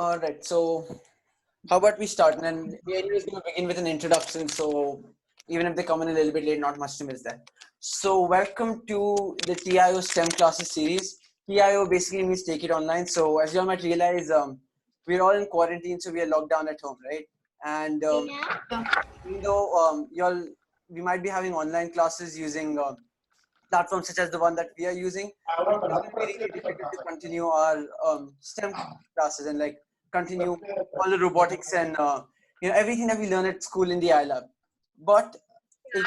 All right. So, how about we start? And Ariel is going to begin with an introduction. So, even if they come in a little bit late, not much to miss there. So, welcome to the TiO STEM classes series. TiO basically means take it online. So, as you all might realize, we're all in quarantine, so we are locked down at home, right? And even though we might be having online classes using platforms such as the one that we are using, it's going to be really difficult to continue our STEM classes and like continue all the robotics and everything that we learn at school in the iLab. But if,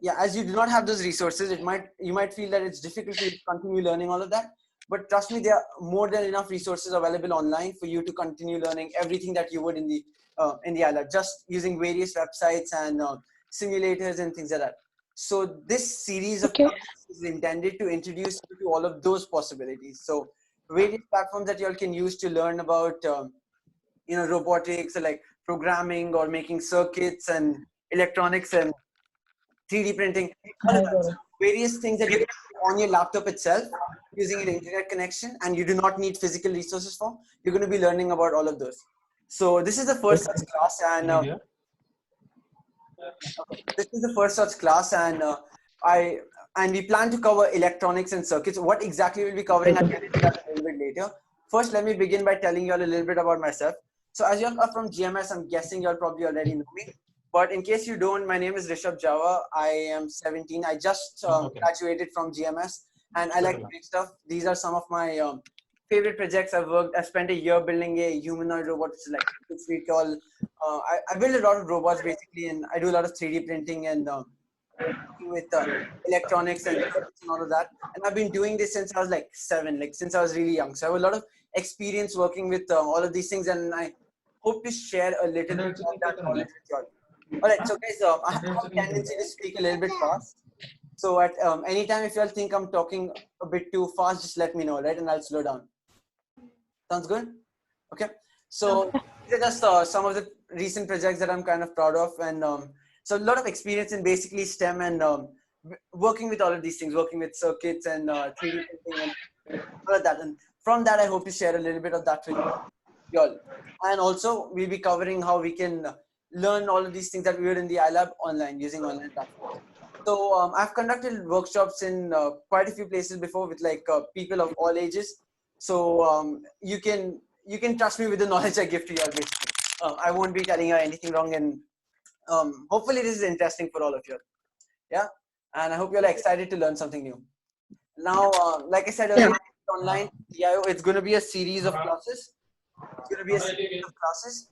yeah, as you do not have those resources, you might feel that it's difficult to continue learning all of that. But trust me, there are more than enough resources available online for you to continue learning everything that you would in the iLab, just using various websites and simulators and things like that. So this series of classes is intended to introduce you to all of those possibilities. So various platforms that you all can use to learn about robotics or like programming or making circuits and electronics and 3D printing, all of that. So various things that you can do on your laptop itself using an internet connection, and you do not need physical resources for. You're going to be learning about all of those. So this is the first such class, and this is the first such class, and we plan to cover electronics and circuits. What exactly we'll be covering, I'll get into that a little bit later. First, let me begin by telling you all a little bit about myself. So as you all are from GMS, I'm guessing you all probably already know me. But in case you don't, my name is Rishabh Java. I am 17. I just graduated from GMS, and I like great stuff. These are some of my favorite projects I've worked. I spent a year building a humanoid robot, which we call. I build a lot of robots basically, and I do a lot of 3D printing and with electronics and all of that. And I've been doing this since I was like 7, like since I was really young. So I have a lot of experience working with all of these things, and I hope to share a little bit of that knowledge with you all. All right, so guys, I have a tendency to speak a little bit fast. So at any time, if you all think I'm talking a bit too fast, just let me know, right? And I'll slow down. Sounds good? Okay. So these are just some of the recent projects that I'm kind of proud of. And so a lot of experience in basically STEM and working with all of these things, working with circuits and 3D printing and all of that. And from that, I hope to share a little bit of that with you all. And also, we'll be covering how we can learn all of these things that we did in the iLab online using online platforms. So I've conducted workshops in quite a few places before with like people of all ages. So you can trust me with the knowledge I give to you all. Basically, I won't be telling you anything wrong, and hopefully this is interesting for all of you. Yeah, and I hope you're excited to learn something new. Now, like I said earlier, online TiO, it's going to be a series of classes. It's going to be a series of classes.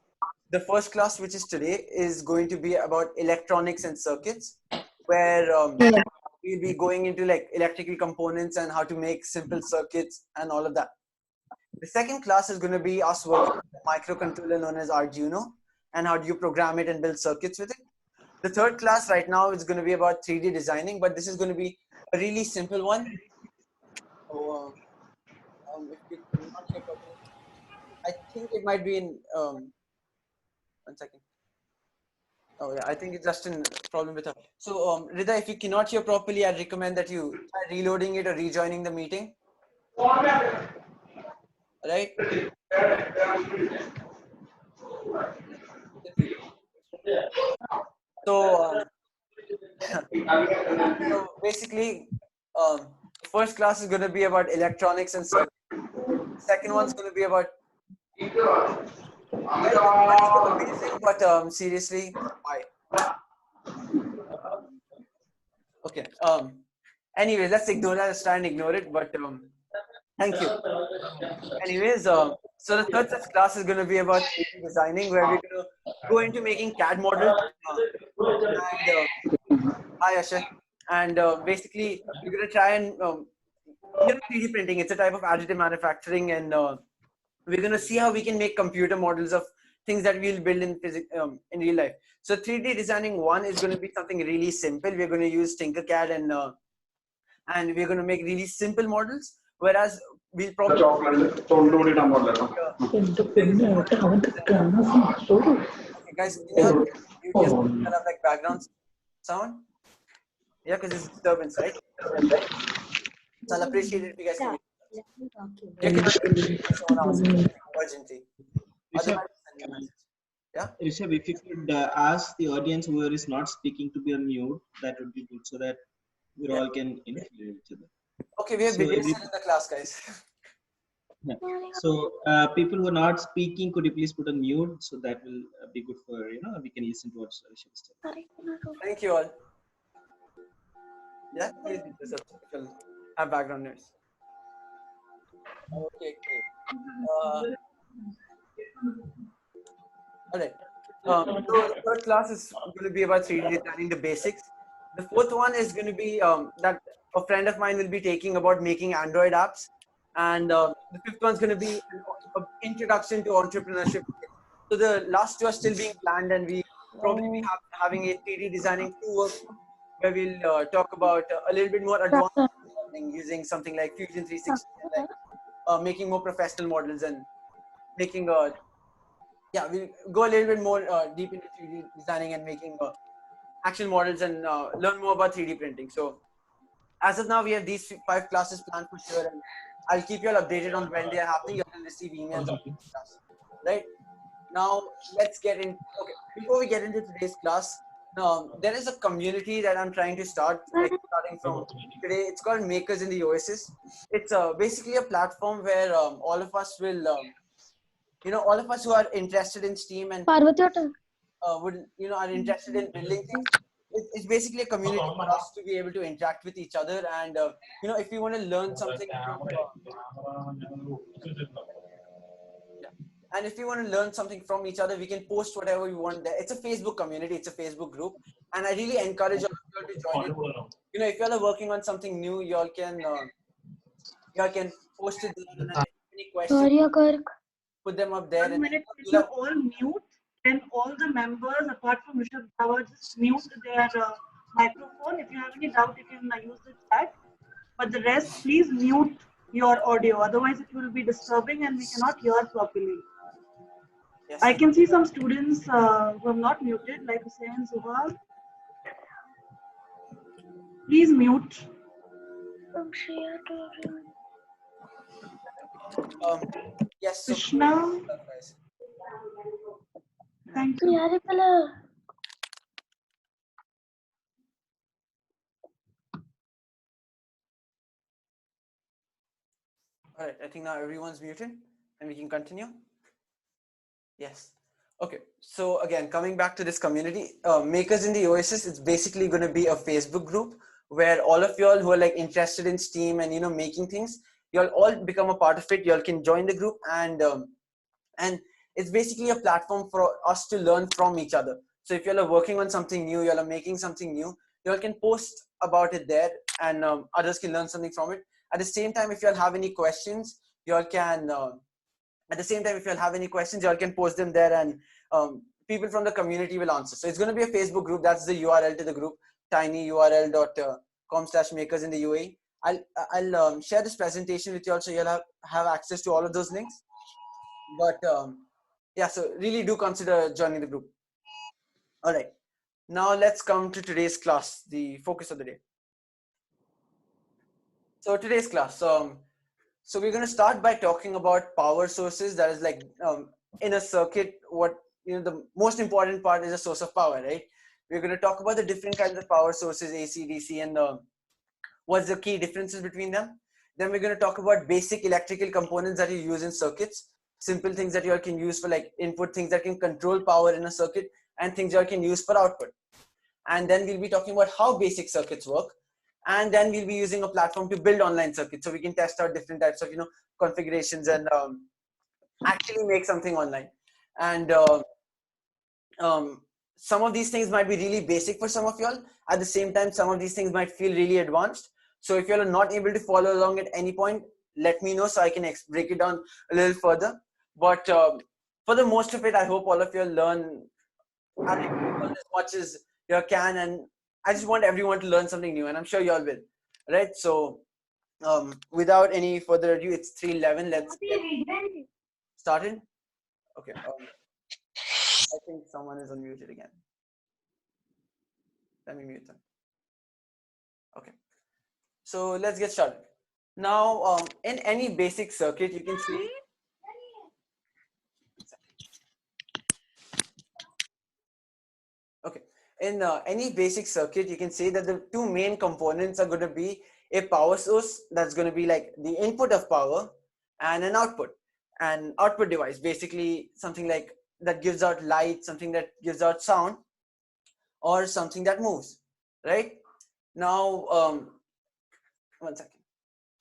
The first class, which is today, is going to be about electronics and circuits, where we'll be going into like electrical components and how to make simple circuits and all of that. The second class is going to be us working with a microcontroller known as Arduino and how do you program it and build circuits with it. The third class right now is going to be about 3D designing, but this is going to be a really simple one. So, if you cannot hear properly, I think it might be in 1 second. Oh yeah, I think it's just a problem with her. So Rida, if you cannot hear properly, I'd recommend that you try reloading it or rejoining the meeting. Right? So, so basically, first class is going to be about electronics and circuits. Second one's going to be about. Guys, it's so amazing, but seriously, why? Okay. Anyway, let's ignore that. Let's try and ignore it. But thank you. Anyways, so the third such class is going to be about 3D designing, where we're going to go into making CAD models. Hi, Ashay. And basically, we're going to try and 3D printing. It's a type of additive manufacturing, and we're going to see how we can make computer models of things that we'll build in real life. So 3D designing 1 is going to be something really simple. We're going to use Tinkercad and we're going to make really simple models. Whereas we'll probably okay, guys, can you just kind of like background sound? Yeah, because it's disturbance, right? So I'll appreciate it if you guys can. You cannot communicate with someone asking something urgently. Rishabh, Otherwise, send me a message. Yeah. Rishabh, if you could ask the audience who is not speaking to be on mute, that would be good, so that we Yeah. all can hear each other. Okay, we have So videos still in the class, guys. yeah. So people who are not speaking, could you please put on mute, so that will be good for we can listen to what Rishabh is telling. Thank you all. Yeah, please do this if you'll have background noise. Okay, great. All right. So the third class is going to be about 3D designing, the basics. The fourth one is going to be that a friend of mine will be taking about making Android apps, and the fifth one is going to be an introduction to entrepreneurship. So the last two are still being planned, and we probably be having a 3D designing 2 workshop where we'll talk about a little bit more advanced modeling using something like Fusion 360, like making more professional models and making yeah, we'll go a little bit more deep into 3D designing and making actual models and learn more about 3D printing. So as of now, we have these 5 classes planned for sure, and I'll keep you all updated on when they are happening. You can receive emails of this class. Right now, let's get in. Okay, before we get into today's class, there is a community that I'm trying to start, like starting from today. It's called Makers in the Oasis. It's basically a platform where all of us will all of us who are interested in STEAM and would are interested in building things. It's basically a community for us to be able to interact with each other, and if you want to learn something from yeah. And if you want to learn something from each other, we can post whatever we want there. It's a Facebook community, it's a Facebook group, and I really encourage all of you all to join it. If you all are working on something new, you all can post it there, and if any questions, put them up there. 1 minute, if you all mute, then all the members, apart from Rishabh Dhawa, just mute their microphone. If you have any doubt, you can use the chat. But the rest, please mute your audio. Otherwise, it will be disturbing and we cannot hear properly. Yes, I can see some students who are not muted, like Hussein, Zuhal. Please mute. yes. So Krishna, thank you. all right, I think now everyone's muted, and we can continue. Yes. Okay. So again, coming back to this community, Makers in the Oasis, it's basically going to be a Facebook group where all of y'all who are like interested in STEAM and making things, y'all all become a part of it. Y'all can join the group, and it's basically a platform for us to learn from each other. So if y'all are working on something new, y'all are making something new, y'all can post about it there, and others can learn something from it. At the same time, if y'all have any questions, y'all can. At the same time, if you all have any questions, you all can post them there, and people from the community will answer. So it's going to be a Facebook group. That's the URL to the group, tinyurl.com/makers in the UAE. I'll share this presentation with you all, so you'll have access to all of those links. But yeah, so really do consider joining the group. All right, now let's come to today's class, the focus of the day. So today's class, so we're going to start by talking about power sources. That is like in a circuit, what the most important part is a source of power, right? We're going to talk about the different kinds of power sources, AC, DC, and what's the key differences between them. Then we're going to talk about basic electrical components that you use in circuits, simple things that you all can use for like input, things that can control power in a circuit, and things you all can use for output. And then we'll be talking about how basic circuits work, and then we'll be using a platform to build online circuits, so we can test out different types of configurations and actually make something online. And some of these things might be really basic for some of y'all. At the same time, some of these things might feel really advanced. So if y'all are not able to follow along at any point, let me know so I can break it down a little further. But for the most of it, I hope all of you learn as much as you can, and I just want everyone to learn something new, and I'm sure you all will. Right? So without any further ado, it's 3:11. Let's get started. Okay. I think someone is unmuted again. Let me mute them. Okay. So let's get started. Now, in any basic circuit, you can see. Okay, in any basic circuit, you can say that the two main components are going to be a power source that's going to be like the input of power, and an output device, basically something like that gives out light, something that gives out sound, or something that moves, right? Now, 1 second.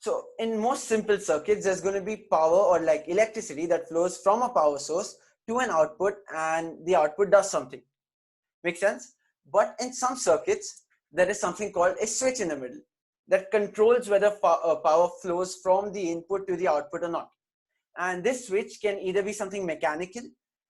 So in most simple circuits, there's going to be power or like electricity that flows from a power source to an output, and the output does something. Make sense? But in some circuits, there is something called a switch in the middle that controls whether power flows from the input to the output or not. And this switch can either be something mechanical.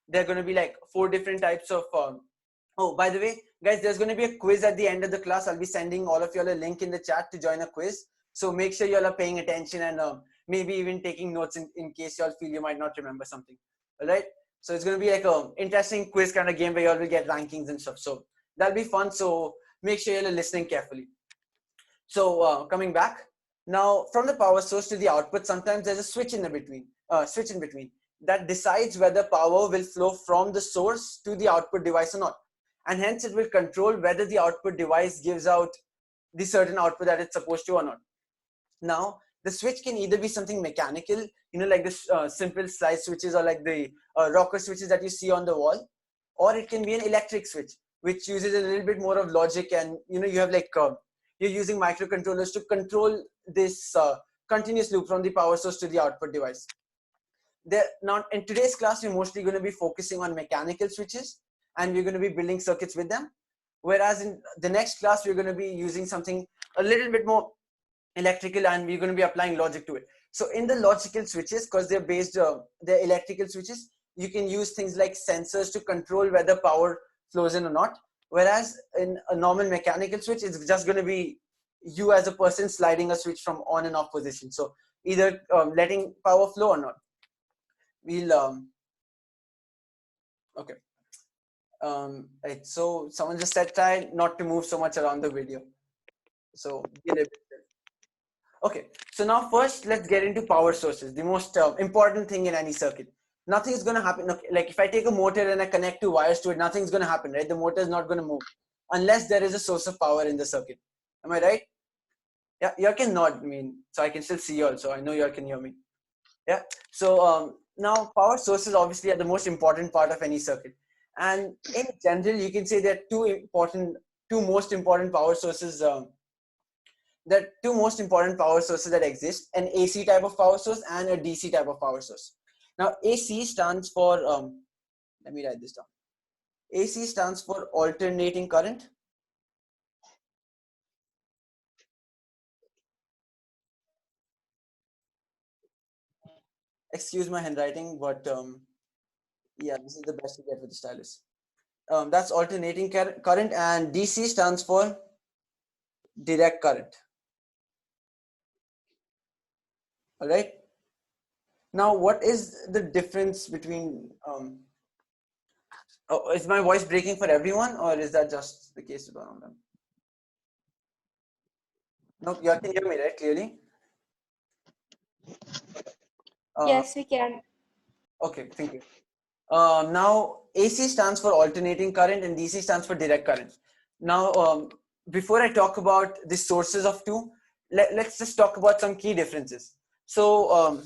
There are going to be like 4 different types of. Oh, by the way, guys, there's going to be a quiz at the end of the class. I'll be sending all of you all a link in the chat to join a quiz. So make sure you all are paying attention and maybe even taking notes in case you all feel you might not remember something. All right. So it's going to be like an interesting quiz kind of game where you all will get rankings and stuff. So that'll be fun. So make sure you're listening carefully. So coming back now from the power source to the output, sometimes there's a switch in between that decides whether power will flow from the source to the output device or not. And hence it will control whether the output device gives out the certain output that it's supposed to or not. Now, the switch can either be something mechanical, like this simple slide switches or like the rocker switches that you see on the wall, or it can be an electric switch, which uses a little bit more of logic, and you have like you're using microcontrollers to control this continuous loop from the power source to the output device. Now, in today's class, we're mostly going to be focusing on mechanical switches, and we're going to be building circuits with them. Whereas in the next class, we're going to be using something a little bit more electrical, and we're going to be applying logic to it. So in the logical switches, because they're they're electrical switches, you can use things like sensors to control whether power flows in or not. Whereas in a normal mechanical switch, it's just going to be you as a person sliding a switch from on and off position. So either letting power flow or not. We'll okay. Right. So someone just said try not to move so much around the video. So be a little bit. Okay, so now first let's get into power sources, the most important thing in any circuit. Nothing is going to happen. Okay, like if I take a motor and I connect 2 wires to it, nothing's going to happen, right? The motor is not going to move unless there is a source of power in the circuit. Am I right? Yeah, you can nod. So I can still see you also. I know you all can hear me. Yeah. So now power sources obviously are the most important part of any circuit. And in general, you can say there are two most important power sources. The two most important power sources that exist: an AC type of power source and a DC type of power source. Now, AC stands for, let me write this down. AC stands for alternating current. Excuse my handwriting, but yeah, this is the best you get with the stylus. That's alternating current, and DC stands for direct current. All right. Now, what is the difference between oh, is my voice breaking for everyone, or is that just the case with one of them? No, you can hear me, right? Clearly. Yes, we can. Okay, thank you. Now, AC stands for alternating current and DC stands for direct current. Now, before I talk about the sources of two, let's just talk about some key differences. So,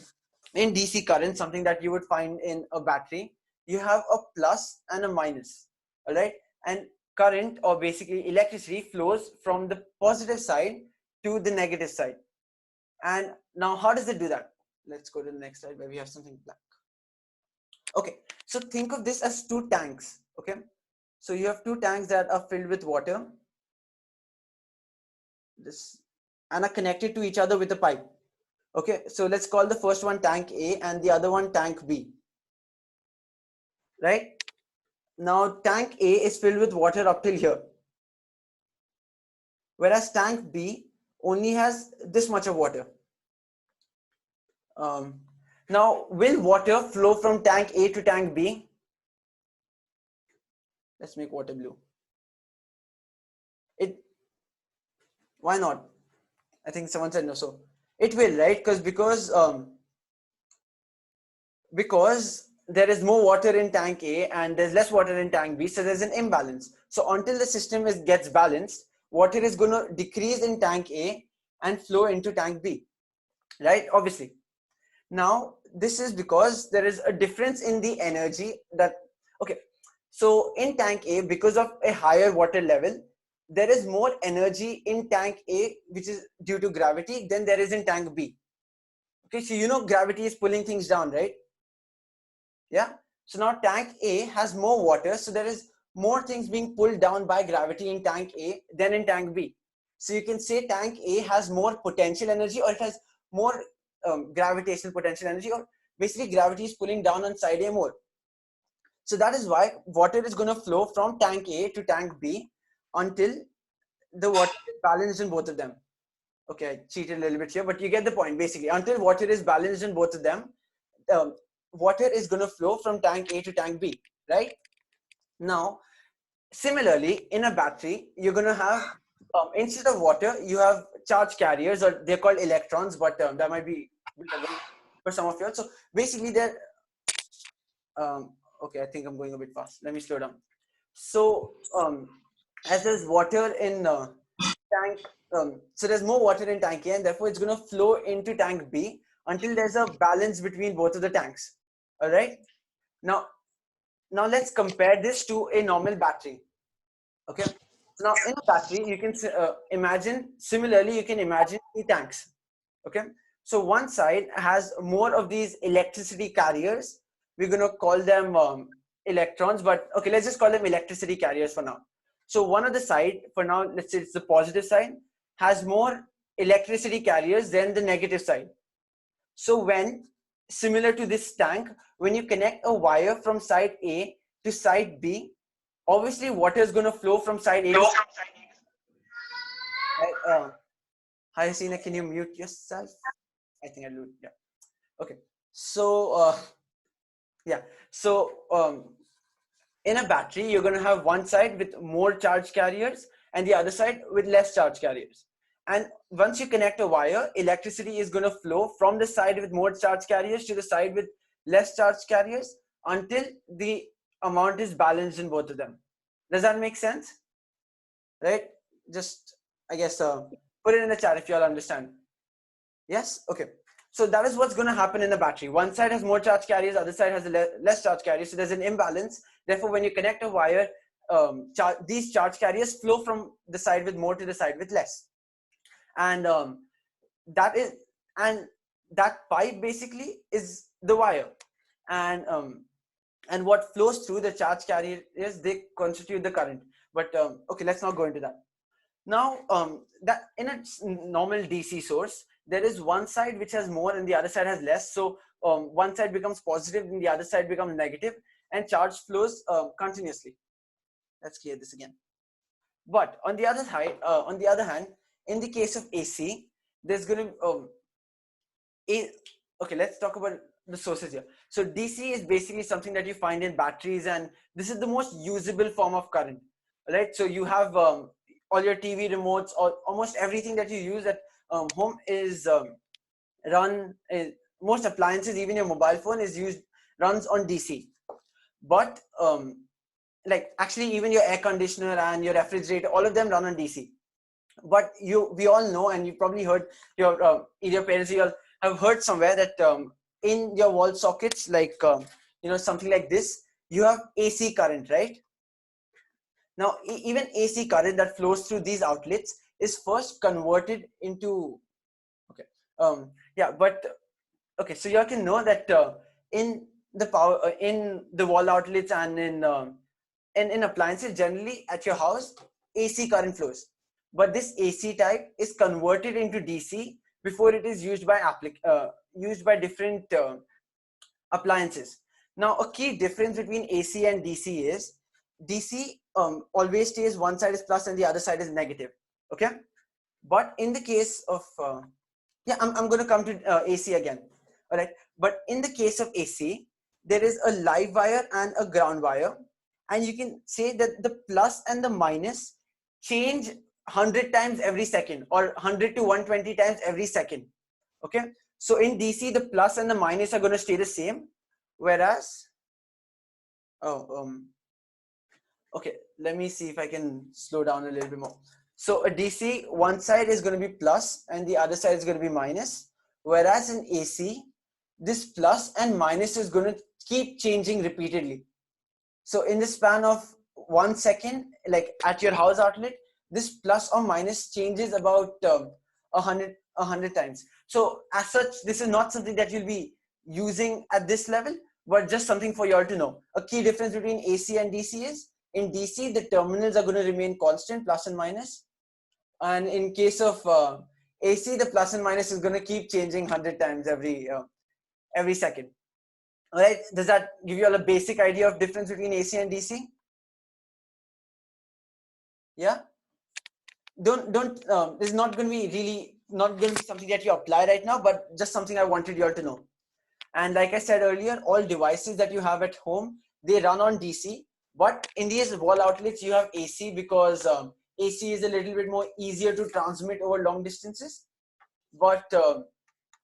in DC current, something that you would find in a battery, you have a plus and a minus, all right? And current, or basically electricity, flows from the positive side to the negative side. And now, how does it do that? Let's go to the next slide where we have something blank. Okay, so think of this as 2 tanks. Okay, so you have 2 tanks that are filled with water, and are connected to each other with a pipe. Okay, so let's call the first one tank A and the other one tank B. Right now, tank A is filled with water up till here, whereas tank B only has this much of water. Now, will water flow from tank A to tank B? Let's make water blue. Why not? I think someone said no. So It will, right? Because there is more water in tank A and there's less water in tank B, so there's an imbalance. So until the system gets balanced, water is going to decrease in tank A and flow into tank B, right? Obviously. Now, this is because there is a difference in the energy that, okay, so in tank A, because of a higher water level, there is more energy in tank A, which is due to gravity, than there is in tank B. Okay, so you know gravity is pulling things down, right? Yeah. So now tank A has more water, so there is more things being pulled down by gravity in tank A than in tank B. So you can say tank A has more potential energy, or it has more gravitational potential energy, or basically gravity is pulling down on side A more. So that is why water is going to flow from tank A to tank B until the water is balanced in both of them. Okay, I cheated a little bit here, but you get the point. Basically, until water is balanced in both of them, water is going to flow from tank A to tank B, right? Now, similarly, in a battery, you're going to have, instead of water, you have charge carriers, or they're called electrons, but that might be for some of you. So basically, they're, okay, I think I'm going a bit fast. Let me slow down. So, as there's water in tank, so there's more water in tank A, and therefore it's going to flow into tank B until there's a balance between both of the tanks. All right. Now let's compare this to a normal battery. Okay. So now in a battery, you can imagine, similarly, you can imagine two tanks. Okay. So one side has more of these electricity carriers. We're going to call them electrons, but okay, let's just call them electricity carriers for now. So one of the side, for now, let's say it's the positive side, has more electricity carriers than the negative side. So when, similar to this tank, when you connect a wire from side A to side B, obviously water is going to flow from side A to side B. Hi, Hasina, can you mute yourself? I think I do. Yeah. Okay. So, yeah. So, in a battery, you're going to have one side with more charge carriers and the other side with less charge carriers. And once you connect a wire, electricity is going to flow from the side with more charge carriers to the side with less charge carriers until the amount is balanced in both of them. Does that make sense? Right? Just, I guess, put it in the chat if you all understand. Yes? Okay. So that is what's going to happen in a battery. One side has more charge carriers, other side has less charge carriers. So there's an imbalance. Therefore, when you connect a wire, these charge carriers flow from the side with more to the side with less. And that pipe basically is the wire. And what flows through the charge carriers, they constitute the current. But okay, let's not go into that. Now, that in a normal DC source, there is one side which has more and the other side has less. So one side becomes positive and the other side becomes negative, and charge flows continuously. Let's clear this again. But on the other side, hand, in the case of AC, there's going to okay, let's talk about the sources here. So DC is basically something that you find in batteries, and this is the most usable form of current, right? So you have all your TV remotes, or almost everything that you use at home is most appliances, even your mobile phone runs on DC. But like actually even your air conditioner and your refrigerator, all of them run on DC. But we all know, and you probably heard your parents, you all have heard somewhere that in your wall sockets, like something like this, you have AC current, right? Now, even AC current that flows through these outlets is first converted into, okay, yeah, but okay, so you can know that in the power, in the wall outlets and in appliances, generally at your house, AC current flows. But this AC type is converted into DC before it is used by different appliances. Now, a key difference between AC and DC is DC always stays one side is plus and the other side is negative. Okay, but in the case of yeah, I'm going to come to AC again. All right, but in the case of AC, there is a live wire and a ground wire, and you can say that the plus and the minus change 100 times every second, or 100 to 120 times every second. Okay, so in DC, the plus and the minus are going to stay the same, whereas, okay, let me see if I can slow down a little bit more. So a DC, one side is going to be plus and the other side is going to be minus, whereas in AC, this plus and minus is going to keep changing repeatedly. So in the span of 1 second, like at your house outlet, this plus or minus changes about 100 times. So as such, this is not something that you'll be using at this level, but just something for you all to know. A key difference between AC and DC is, in DC, the terminals are going to remain constant, plus and minus. And in case of AC, the plus and minus is going to keep changing 100 times every second. All right, does that give you all a basic idea of difference between AC and DC? Yeah. This is not going to be really, not going to be something that you apply right now, but just something I wanted you all to know. And like I said earlier, all devices that you have at home, they run on DC, but in these wall outlets, you have AC because AC is a little bit more easier to transmit over long distances. But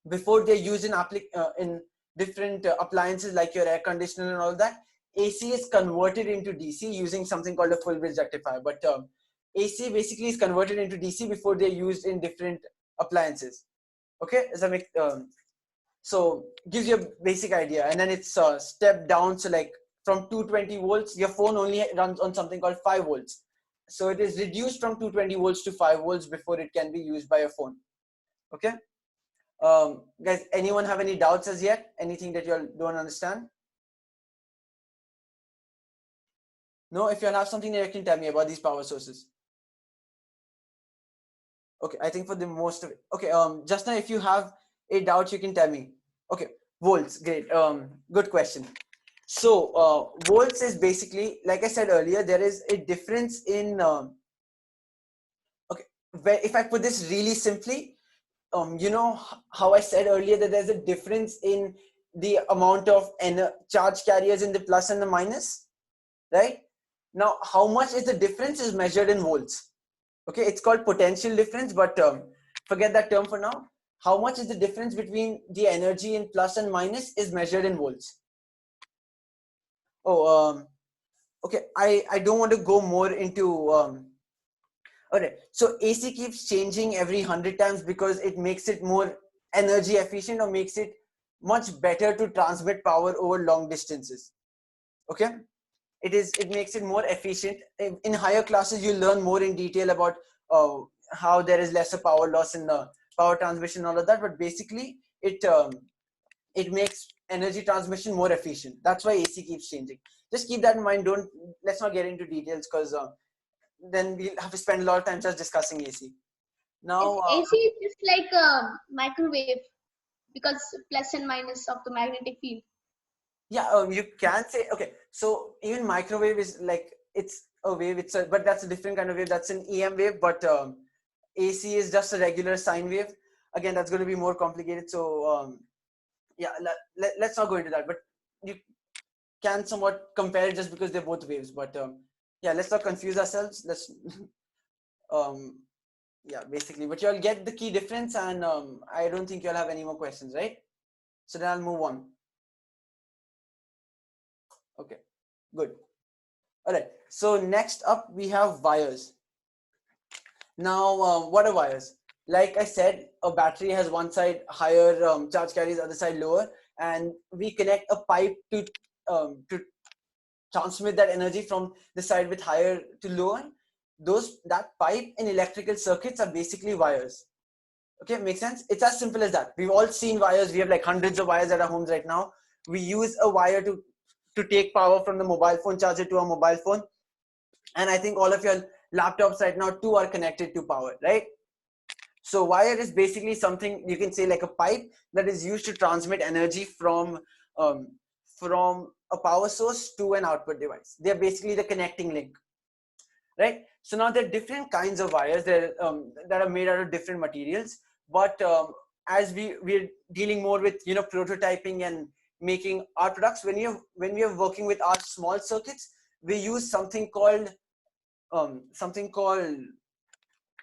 before they're used in different appliances like your air conditioner and all that, AC is converted into DC using something called a full bridge rectifier. But AC basically is converted into DC before they're used in different appliances. Okay, does that make so gives you a basic idea, and then it's step down. So like from 220 volts, your phone only runs on something called 5 volts. So it is reduced from 220 volts to 5 volts before it can be used by a phone. Okay. Guys, anyone have any doubts as yet? Anything that you all don't understand? No, if you all have something that you can tell me about these power sources. Okay, I think for the most of it. Okay, just now if you have a doubt, you can tell me. Okay, volts, great. Good question. So volts is basically, like I said earlier, there is a difference in, okay, if I put this really simply, you know how I said earlier that there's a difference in the amount of charge carriers in the plus and the minus, right? Now, how much is the difference is measured in volts. Okay, it's called potential difference, but forget that term for now. How much is the difference between the energy in plus and minus is measured in volts. Oh, okay, I don't want to go more into okay, so AC keeps changing every 100 times because it makes it more energy efficient or makes it much better to transmit power over long distances. Okay, it makes it more efficient. In higher classes, you learn more in detail about how there is lesser power loss in the power transmission and all of that. But basically, it makes energy transmission more efficient. That's why AC keeps changing. Just keep that in mind. Let's not get into details because then we'll have to spend a lot of time just discussing AC. Now, AC is just like a microwave because plus and minus of the magnetic field. Yeah, you can say, okay, so even microwave is like, it's a wave, but that's a different kind of wave. That's an EM wave, but AC is just a regular sine wave. Again, that's going to be more complicated. So yeah, let's not go into that, but you can somewhat compare it just because they're both waves. But yeah, let's not confuse ourselves. Let's yeah, basically, but you'll get the key difference, and I don't think you'll have any more questions, right? So then I'll move on. Okay, good. All right, so next up we have wires. Now, what are wires? Like I said, a battery has one side higher charge carries, other side lower, and we connect a pipe to transmit that energy from the side with higher to lower. That pipe in electrical circuits are basically wires. Okay, makes sense? It's as simple as that. We've all seen wires. We have like hundreds of wires at our homes right now. We use a wire to take power from the mobile phone charger to a mobile phone. And I think all of your laptops right now too are connected to power, right? So wire is basically something you can say like a pipe that is used to transmit energy from a power source to an output device. They're basically the connecting link, right? So now there are different kinds of wires that are made out of different materials. But as we're dealing more with prototyping and making our products, when we are working with our small circuits, we use something called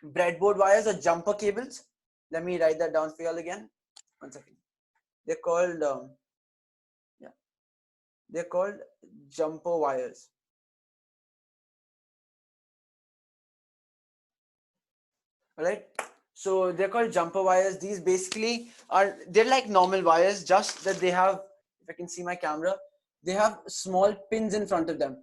breadboard wires or jumper cables. Let me write that down for you all again. one second. They're called yeah, they're called jumper wires. All right. So they're called jumper wires. These basically they're like normal wires, just that they have, if I can see my camera, they have small pins in front of them,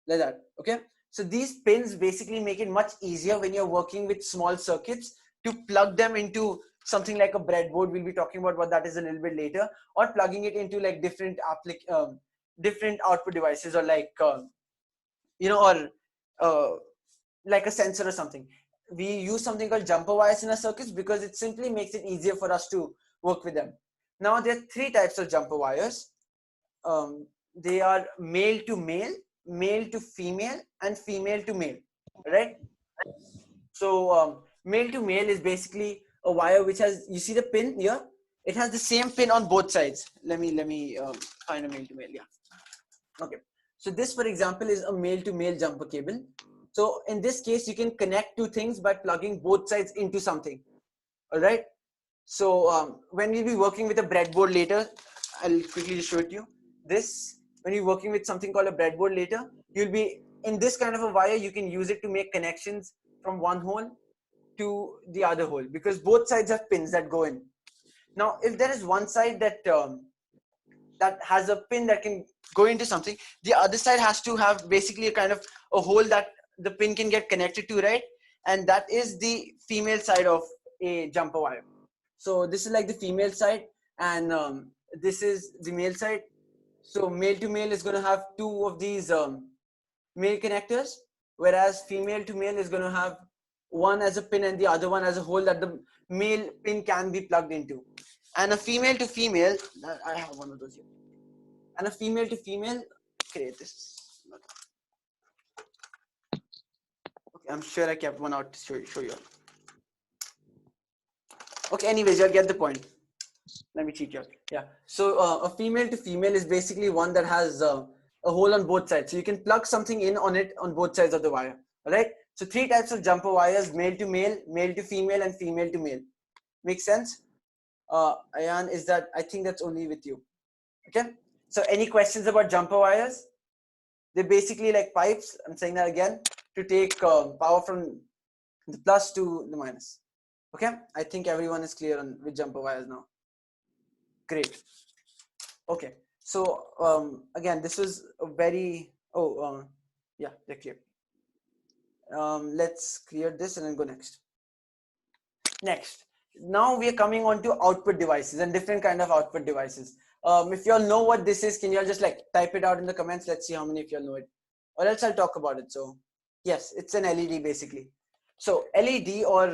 like that. Okay. So these pins basically make it much easier when you're working with small circuits to plug them into something like a breadboard. We'll be talking about what that is a little bit later, or plugging it into like different output devices, or like or like a sensor or something. We use something called jumper wires in our circuits because it simply makes it easier for us to work with them. Now there are three types of jumper wires. They are male to male, male to female, and female to male, right? So male to male is basically a wire which has, you see the pin here, it has the same pin on both sides. Let me find a male to male. Yeah. Okay. So this, for example, is a male to male jumper cable. So in this case, you can connect two things by plugging both sides into something. All right. So when we'll be working with a breadboard later, I'll quickly show it to you. This, when you're working with something called a breadboard later, you'll be in this kind of a wire. You can use it to make connections from one hole to the other hole, because both sides have pins that go in. Now, if there is one side that has a pin that can go into something, the other side has to have basically a kind of a hole that the pin can get connected to, right? And that is the female side of a jumper wire. So this is like the female side, and this is the male side. So male to male is going to have two of these male connectors, whereas female to male is going to have one as a pin and the other one as a hole that the male pin can be plugged into. And a female to female, I have one of those here. And a female to female, create this. Okay, I'm sure I kept one out to show you. Okay, anyways, you'll get the point. Let me cheat you out. Yeah. So a female to female is basically one that has a hole on both sides. So you can plug something in on it on both sides of the wire. All right. So three types of jumper wires: male to female, and female to male. Make sense? Ayan, is that, I think that's only with you. Okay. So any questions about jumper wires? They're basically like pipes. I'm saying that again, to take power from the plus to the minus. Okay. I think everyone is clear on with jumper wires now. Great. Okay. So again, this was a very, yeah, they're clear. Let's clear this and then go next. Next, now we are coming on to output devices and different kind of output devices. If you all know what this is, can you all just like type it out in the comments? Let's see how many of you all know it, or else I'll talk about it. So yes, it's an LED basically. So LED, or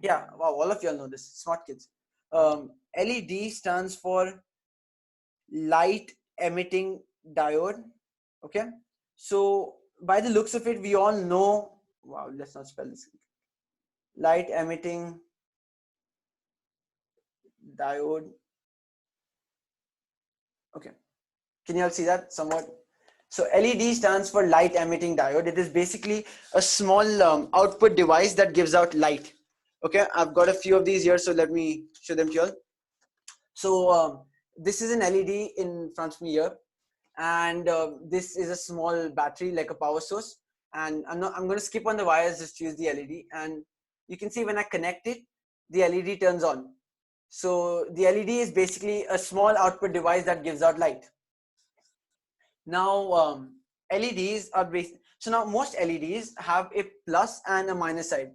yeah, wow, all of you all know this, smart kids. LED stands for light emitting diode. Okay, so by the looks of it, we all know, wow, let's not spell this, light emitting diode. Okay, can you all see that somewhat? So LED stands for light emitting diode. It is basically a small output device that gives out light. Okay, I've got a few of these here, so let me show them to you all. So this is an LED in front of me here, and this is a small battery, like a power source. And I'm going to skip on the wires, just use the LED, and you can see when I connect it, the LED turns on. So the LED is basically a small output device that gives out light. Now LEDs are so now most LEDs have a plus and a minus side.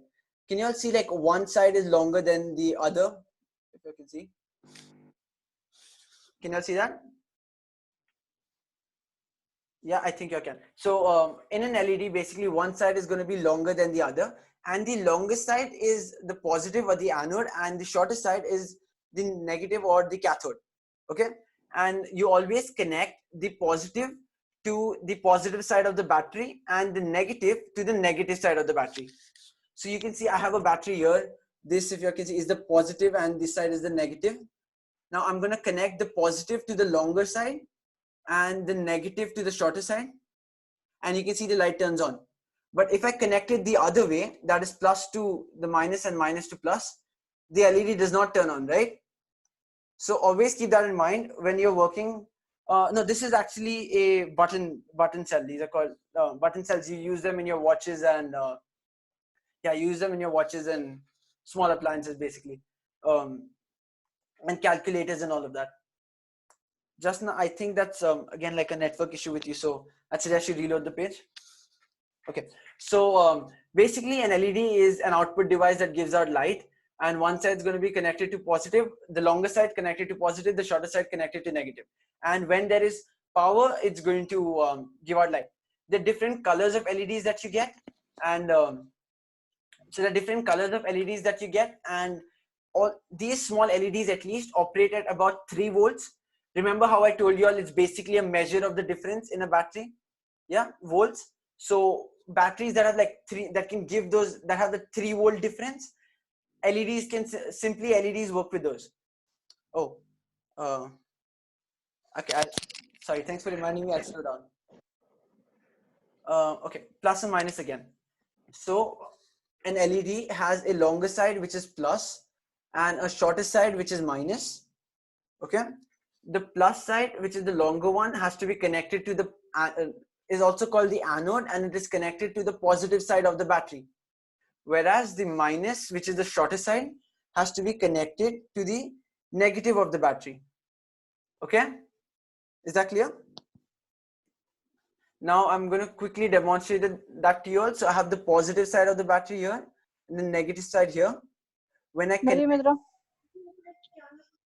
Can you all see like one side is longer than the other? If you can see, can you all see that? Yeah, I think you can. So in an LED, basically one side is going to be longer than the other, and the longest side is the positive or the anode, and the shortest side is the negative or the cathode. Okay, and you always connect the positive to the positive side of the battery and the negative to the negative side of the battery. So you can see I have a battery here. This, if you can see, is the positive and this side is the negative. Now I'm going to connect the positive to the longer side and the negative to the shorter side, and you can see the light turns on. But if I connect it the other way, that is plus to the minus and minus to plus, the LED does not turn on, right? So always keep that in mind when you're working. No, this is actually a button cell. These are called button cells. You use them in your watches and yeah, use them in your watches and small appliances basically, and calculators and all of that. Just now, I think that's again like a network issue with you. So I suggest you reload the page. Okay, so basically an LED is an output device that gives out light, and one side is going to be connected to positive, the longer side connected to positive, the shorter side connected to negative. And when there is power, it's going to give out light. The different colors of LEDs that you get, and so the different colors of LEDs that you get, and all these small LEDs at least operate at about 3 volts. Remember how I told you all it's basically a measure of the difference in a battery? Yeah, volts. So batteries that have like that can give those, that have the 3 volt difference, LEDs can simply LEDs work with those. Oh, okay. Sorry, thanks for reminding me. I'll slow down. Okay, plus and minus again. So an LED has a longer side which is plus and a shorter side which is minus. Okay, the plus side, which is the longer one, has to be connected to the is also called the anode, and it is connected to the positive side of the battery, whereas the minus, which is the shorter side, has to be connected to the negative of the battery. Okay, is that clear? Now I'm going to quickly demonstrate that to you all. So I have the positive side of the battery here and the negative side here. When I मेरी मित्रा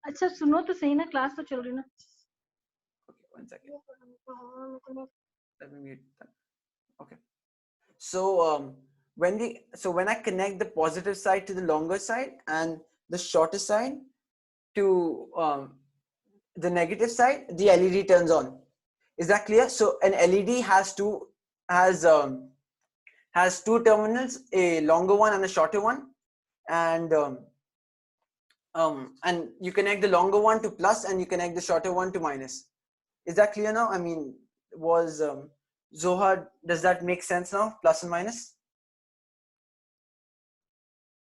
अच्छा सुनो तो सही ना, class तो चल रही ना. Okay, 1 second. Let me mute that. Okay. So when I connect the positive side to the longer side and the shorter side to the negative side, the LED turns on. Is that clear? So an LED has two terminals, a longer one and a shorter one, and you connect the longer one to plus and you connect the shorter one to minus. Is that clear now? I mean, was Zohar, does that make sense now? Plus and minus?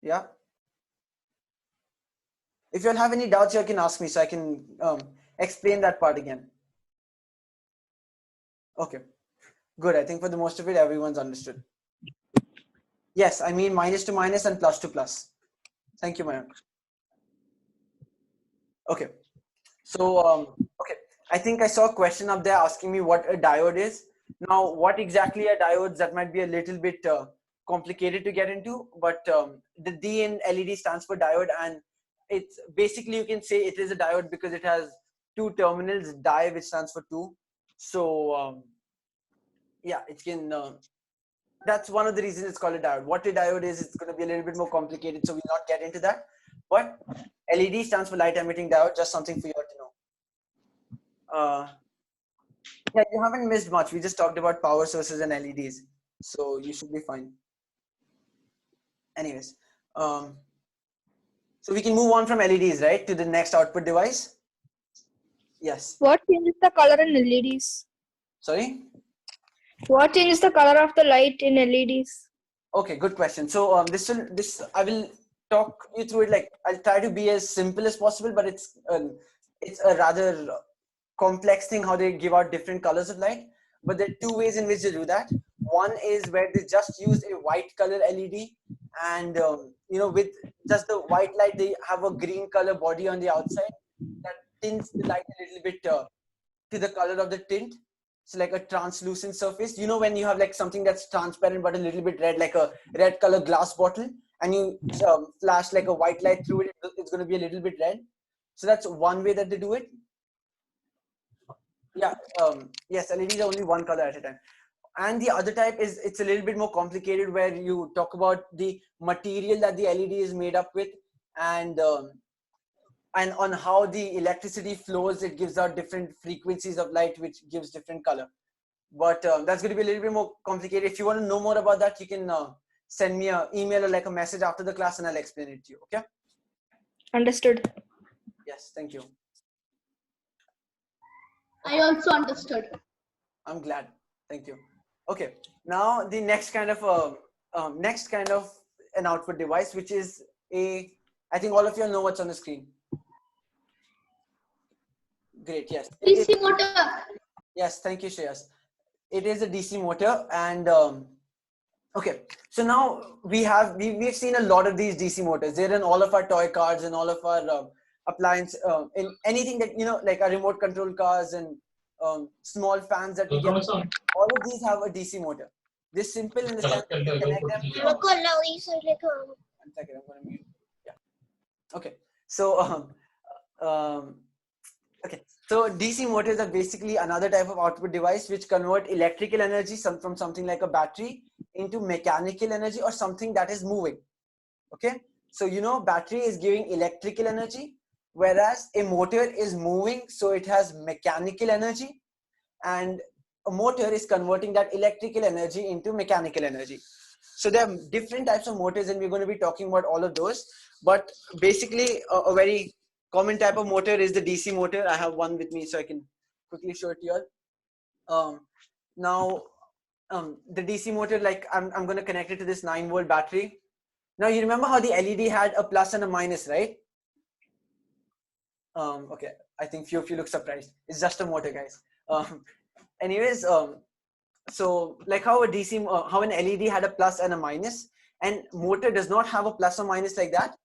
Yeah. If you all have any doubts, you can ask me so I can explain that part again. Okay, good. I think for the most of it, everyone's understood. Yes, I mean minus to minus and plus to plus. Thank you, Mayank. Okay, so okay, I think I saw a question up there asking me what a diode is. Now, what exactly are diodes? That might be a little bit complicated to get into, but the D in LED stands for diode, and it's basically, you can say it is a diode because it has 2 terminals, di, which stands for 2. So yeah, it can that's one of the reasons it's called a diode. What a diode is, it's going to be a little bit more complicated, so we'll not get into that. But LED stands for light emitting diode, just something for you all to know. Yeah, you haven't missed much. We just talked about power sources and LEDs, so you should be fine. Anyways, so we can move on from LEDs, right, to the next output device. Yes. what changes the color in LEDs? Sorry? What changes the color of the light in LEDs? Okay, good question. So I will talk you through it. Like, I'll try to be as simple as possible, but it's a rather complex thing how they give out different colors of light. But there are 2 ways in which they do that. One is where they just use a white color LED, and with just the white light, they have a green color body on the outside that tints the light a little bit to the color of the tint. So like a translucent surface. You know when you have like something that's transparent but a little bit red, like a red color glass bottle, and you flash like a white light through it, it's going to be a little bit red. So that's one way that they do it. Yeah, yes, LEDs are only one color at a time. And the other type is, it's a little bit more complicated, where you talk about the material that the LED is made up with, and on how the electricity flows. It gives out different frequencies of light, which gives different color. But that's going to be a little bit more complicated. If you want to know more about that, you can send me an email or like a message after the class, and I'll explain it to you. Okay? Understood. Yes, thank you. I also understood. I'm glad. Thank you. Okay. Now the next kind of an output device, which is I think all of you know what's on the screen. Great, yes. DC motor. Yes, thank you, Shreyas. It is a DC motor, and okay. So now we've seen a lot of these DC motors. They're in all of our toy cars and all of our appliance, in anything that like our remote control cars and small fans that we get. All of these have a DC motor. They're simple in the sense that you connect them. One second, I'm going to mute. Yeah. Okay. So okay. So DC motors are basically another type of output device which convert electrical energy from something like a battery into mechanical energy or something that is moving. Okay. So battery is giving electrical energy, whereas a motor is moving, so it has mechanical energy, and a motor is converting that electrical energy into mechanical energy. So there are different types of motors, and we're going to be talking about all of those. But basically, a very common type of motor is the DC motor. I have one with me, so I can quickly show it to you all. Now, the DC motor, like I'm going to connect it to this 9-volt battery. Now, you remember how the LED had a plus and a minus, right? Okay, I think few of you look surprised. It's just a motor, guys. Anyways, so like how how an LED had a plus and a minus, and motor does not have a plus or minus like that,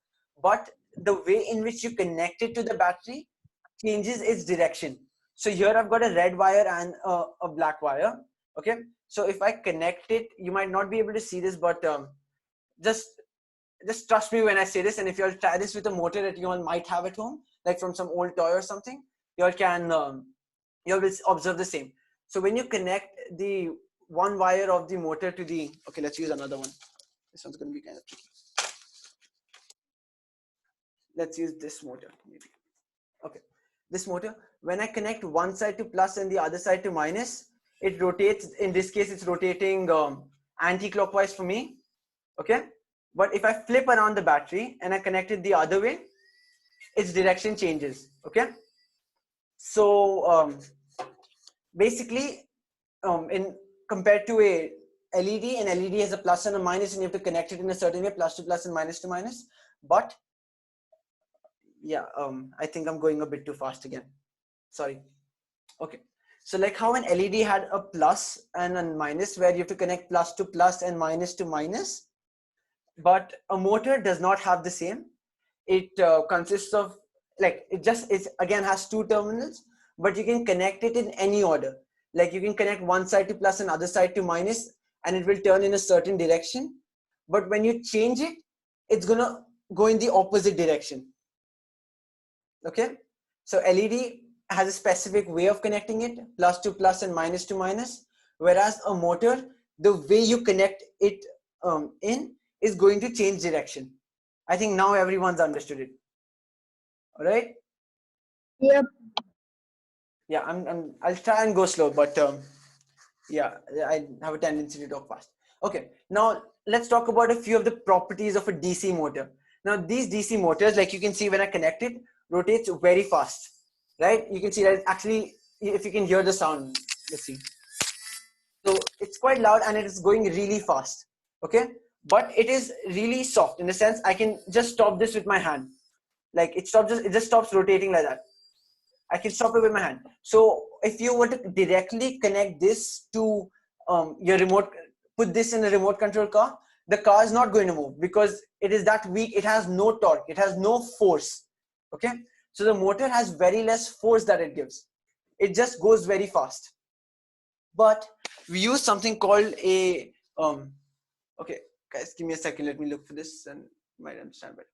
but the way in which you connect it to the battery changes its direction. So here I've got a red wire and a black wire. Okay, so if I connect it, you might not be able to see this, but just trust me when I say this. And if you all try this with a motor that you all might have at home, like from some old toy or something, you all can you all will observe the same. So when you connect the one wire of the motor to the, okay, let's use another one. This one's going to be kind of tricky. Let's use this motor maybe. Okay, this motor, when I connect one side to plus and the other side to minus, it rotates. In this case, it's rotating anti-clockwise for me. Okay, but if I flip around the battery and I connect it the other way, its direction changes. Okay, so basically, in compared to a LED, an LED has a plus and a minus, and you have to connect it in a certain way, plus to plus and minus to minus. But yeah, I think I'm going a bit too fast again. Sorry. Okay, so like how an LED had a plus and a minus, where you have to connect plus to plus and minus to minus, but a motor does not have the same. It consists of, like, it again has two terminals, but you can connect it in any order. Like you can connect one side to plus and other side to minus, and it will turn in a certain direction. But when you change it, it's gonna go in the opposite direction. Okay, so LED has a specific way of connecting it, plus to plus and minus to minus, whereas a motor, the way you connect it in is going to change direction. I think now everyone's understood it. All right. Yep. Yeah, I'll try and go slow, but yeah, I have a tendency to talk fast. Okay, now let's talk about a few of the properties of a DC motor. Now these DC motors, like you can see when I connect it, rotates very fast, right? You can see that actually, if you can hear the sound, let's see. So it's quite loud and it is going really fast. Okay, but it is really soft in the sense I can just stop this with my hand. Like it just stops rotating like that. I can stop it with my hand. So if you were to directly connect this to your remote, put this in a remote control car, the car is not going to move because it is that weak. It has no torque. It has no force. Okay. So the motor has very less force that it gives. It just goes very fast. But we use something called a, okay, guys, give me a second. Let me look for this and you might understand better.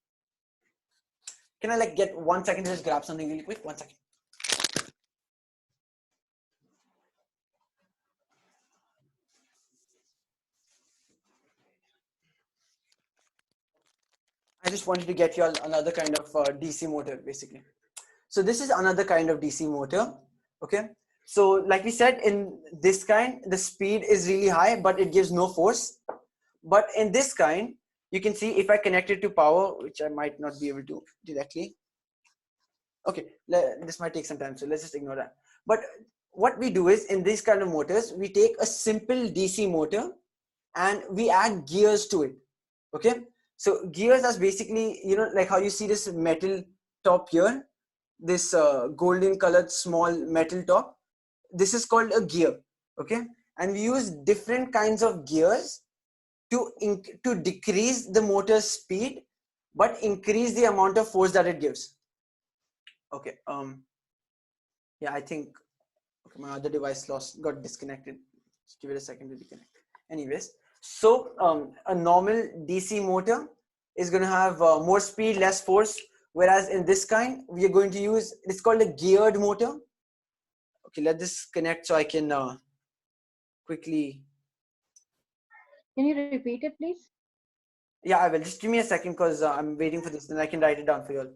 Can I like get 1 second to just grab something really quick? 1 second. I just wanted to get you another kind of DC motor, basically. So this is another kind of DC motor. Okay. So like we said, in this kind, the speed is really high, but it gives no force. But in this kind, you can see if I connect it to power, which I might not be able to directly. Okay, this might take some time, so let's just ignore that. But what we do is, in these kind of motors, we take a simple DC motor and we add gears to it. Okay, So gears are basically, you know, like how you see this metal top here, this golden colored small metal top. This is called a gear, okay? And we use different kinds of gears to decrease the motor's speed, but increase the amount of force that it gives. Okay. Yeah, I think okay, my other device got disconnected. Just give it a second to reconnect. Anyways, so a normal DC motor is going to have more speed, less force, whereas in this kind we are going to use, it's called a geared motor. Okay, let this connect so I can quickly. Can you repeat it, please? Yeah, I will. Just give me a second because I'm waiting for this, and I can write it down for you all.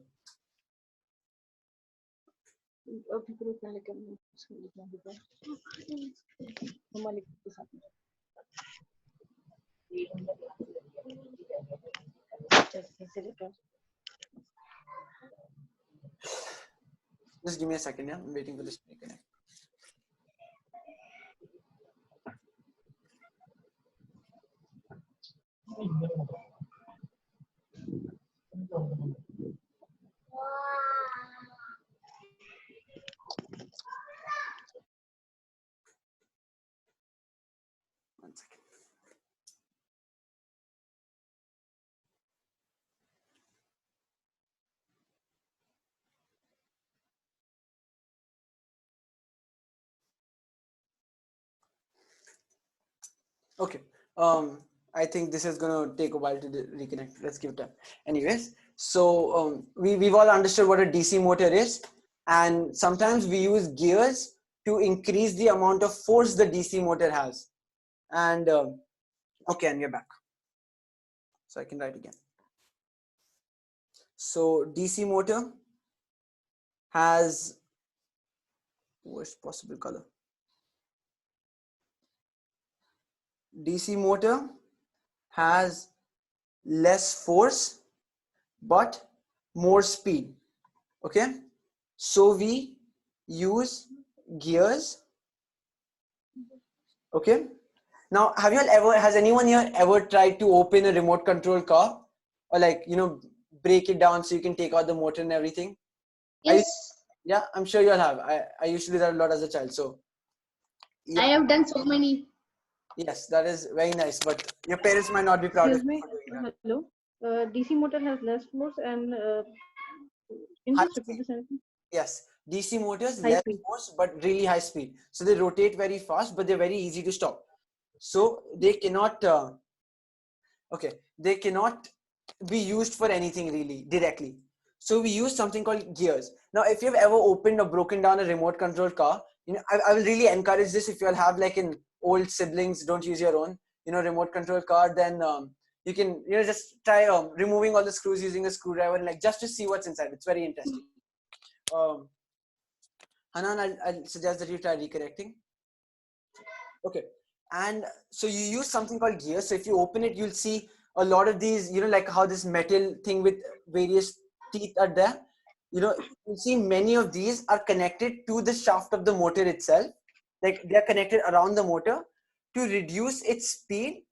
Just give me a second, yeah? I'm waiting for this to reconnect. One second. Okay. I think this is gonna take a while to reconnect. Let's give it time. Anyways, so we've all understood what a DC motor is, and sometimes we use gears to increase the amount of force the DC motor has. And okay, and we're back. So I can write again. So DC motor has worst possible color. DC motor has less force but more speed. Okay, so we use gears. Okay, now has anyone here ever tried to open a remote control car, or like, you know, break it down so you can take out the motor and everything? Yes, Yeah, I'm sure you all have. I used to do that a lot as a child. So yeah. I have done so many. Yes, that is very nice, but your parents might not be proud of Excuse you me. for doing that. Hello. DC motor has less force and can you High just repeat speed. the sentence? Yes, DC motors High less speed. force but really high speed. So they rotate very fast, but they're very easy to stop. So they cannot. Okay, they cannot be used for anything really directly. So we use something called gears. Now, if you've ever opened or broken down a remote control car, you know, I will really encourage this. If you all have like an old siblings, don't use your own, you know, remote control car, then you can, you know, just try removing all the screws using a screwdriver and like just to see what's inside. It's very interesting. Hanan, I'll suggest that you try reconnecting. Okay. And so you use something called gears. So if you open it, you'll see a lot of these, you know, like how this metal thing with various teeth are there. You know, you see many of these are connected to the shaft of the motor itself. Like they're connected around the motor to reduce its speed,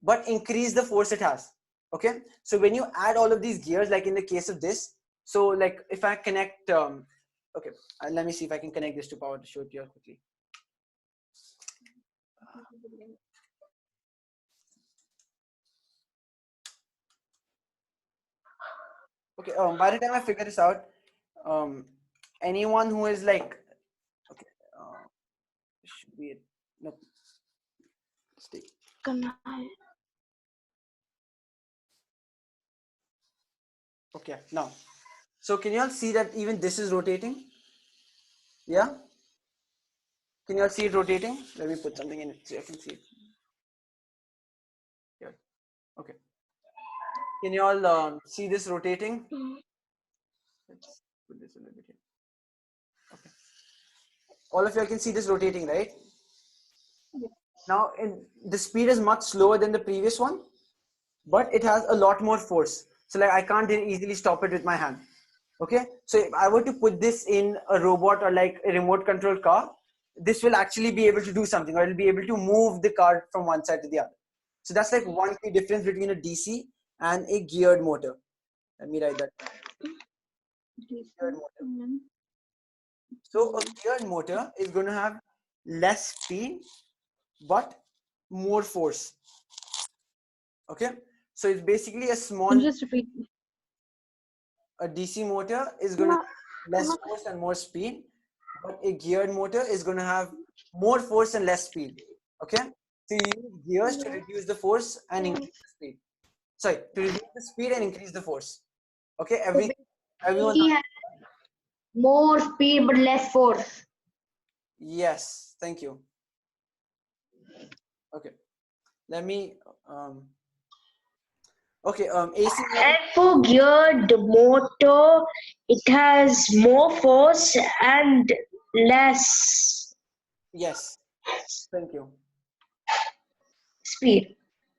but increase the force it has. Okay. So when you add all of these gears, like in the case of this, so like if I connect, okay, let me see if I can connect this to power to show it to you quickly. Okay, by the time I figure this out, anyone who is like, okay, should be, no, stay. Okay, now, so can you all see that even this is rotating? Yeah? Can you all see it rotating? Let me put something in it so I can see it. Here. Okay. Can you all see this rotating? Let's put this a little bit here. Okay. All of you can see this rotating, right? Now, the speed is much slower than the previous one, but it has a lot more force. So like I can't easily stop it with my hand. Okay. So if I were to put this in a robot or like a remote control car, this will actually be able to do something, or it'll be able to move the car from one side to the other. So that's like one key difference between a DC and a geared motor. Let me write that down. Geared motor. So a geared motor is going to have less speed but more force. Okay, so it's basically a small. Can you just repeat? A DC motor is going to have less force and more speed, but a geared motor is going to have more force and less speed. Okay, so you use gears to reduce the force and increase the speed. Sorry, to reduce the speed and increase the force. Okay, everyone. He has more speed but less force. Yes, thank you. Okay, let me. Okay, AC. And for geared motor, it has more force and less Yes, thank you. speed.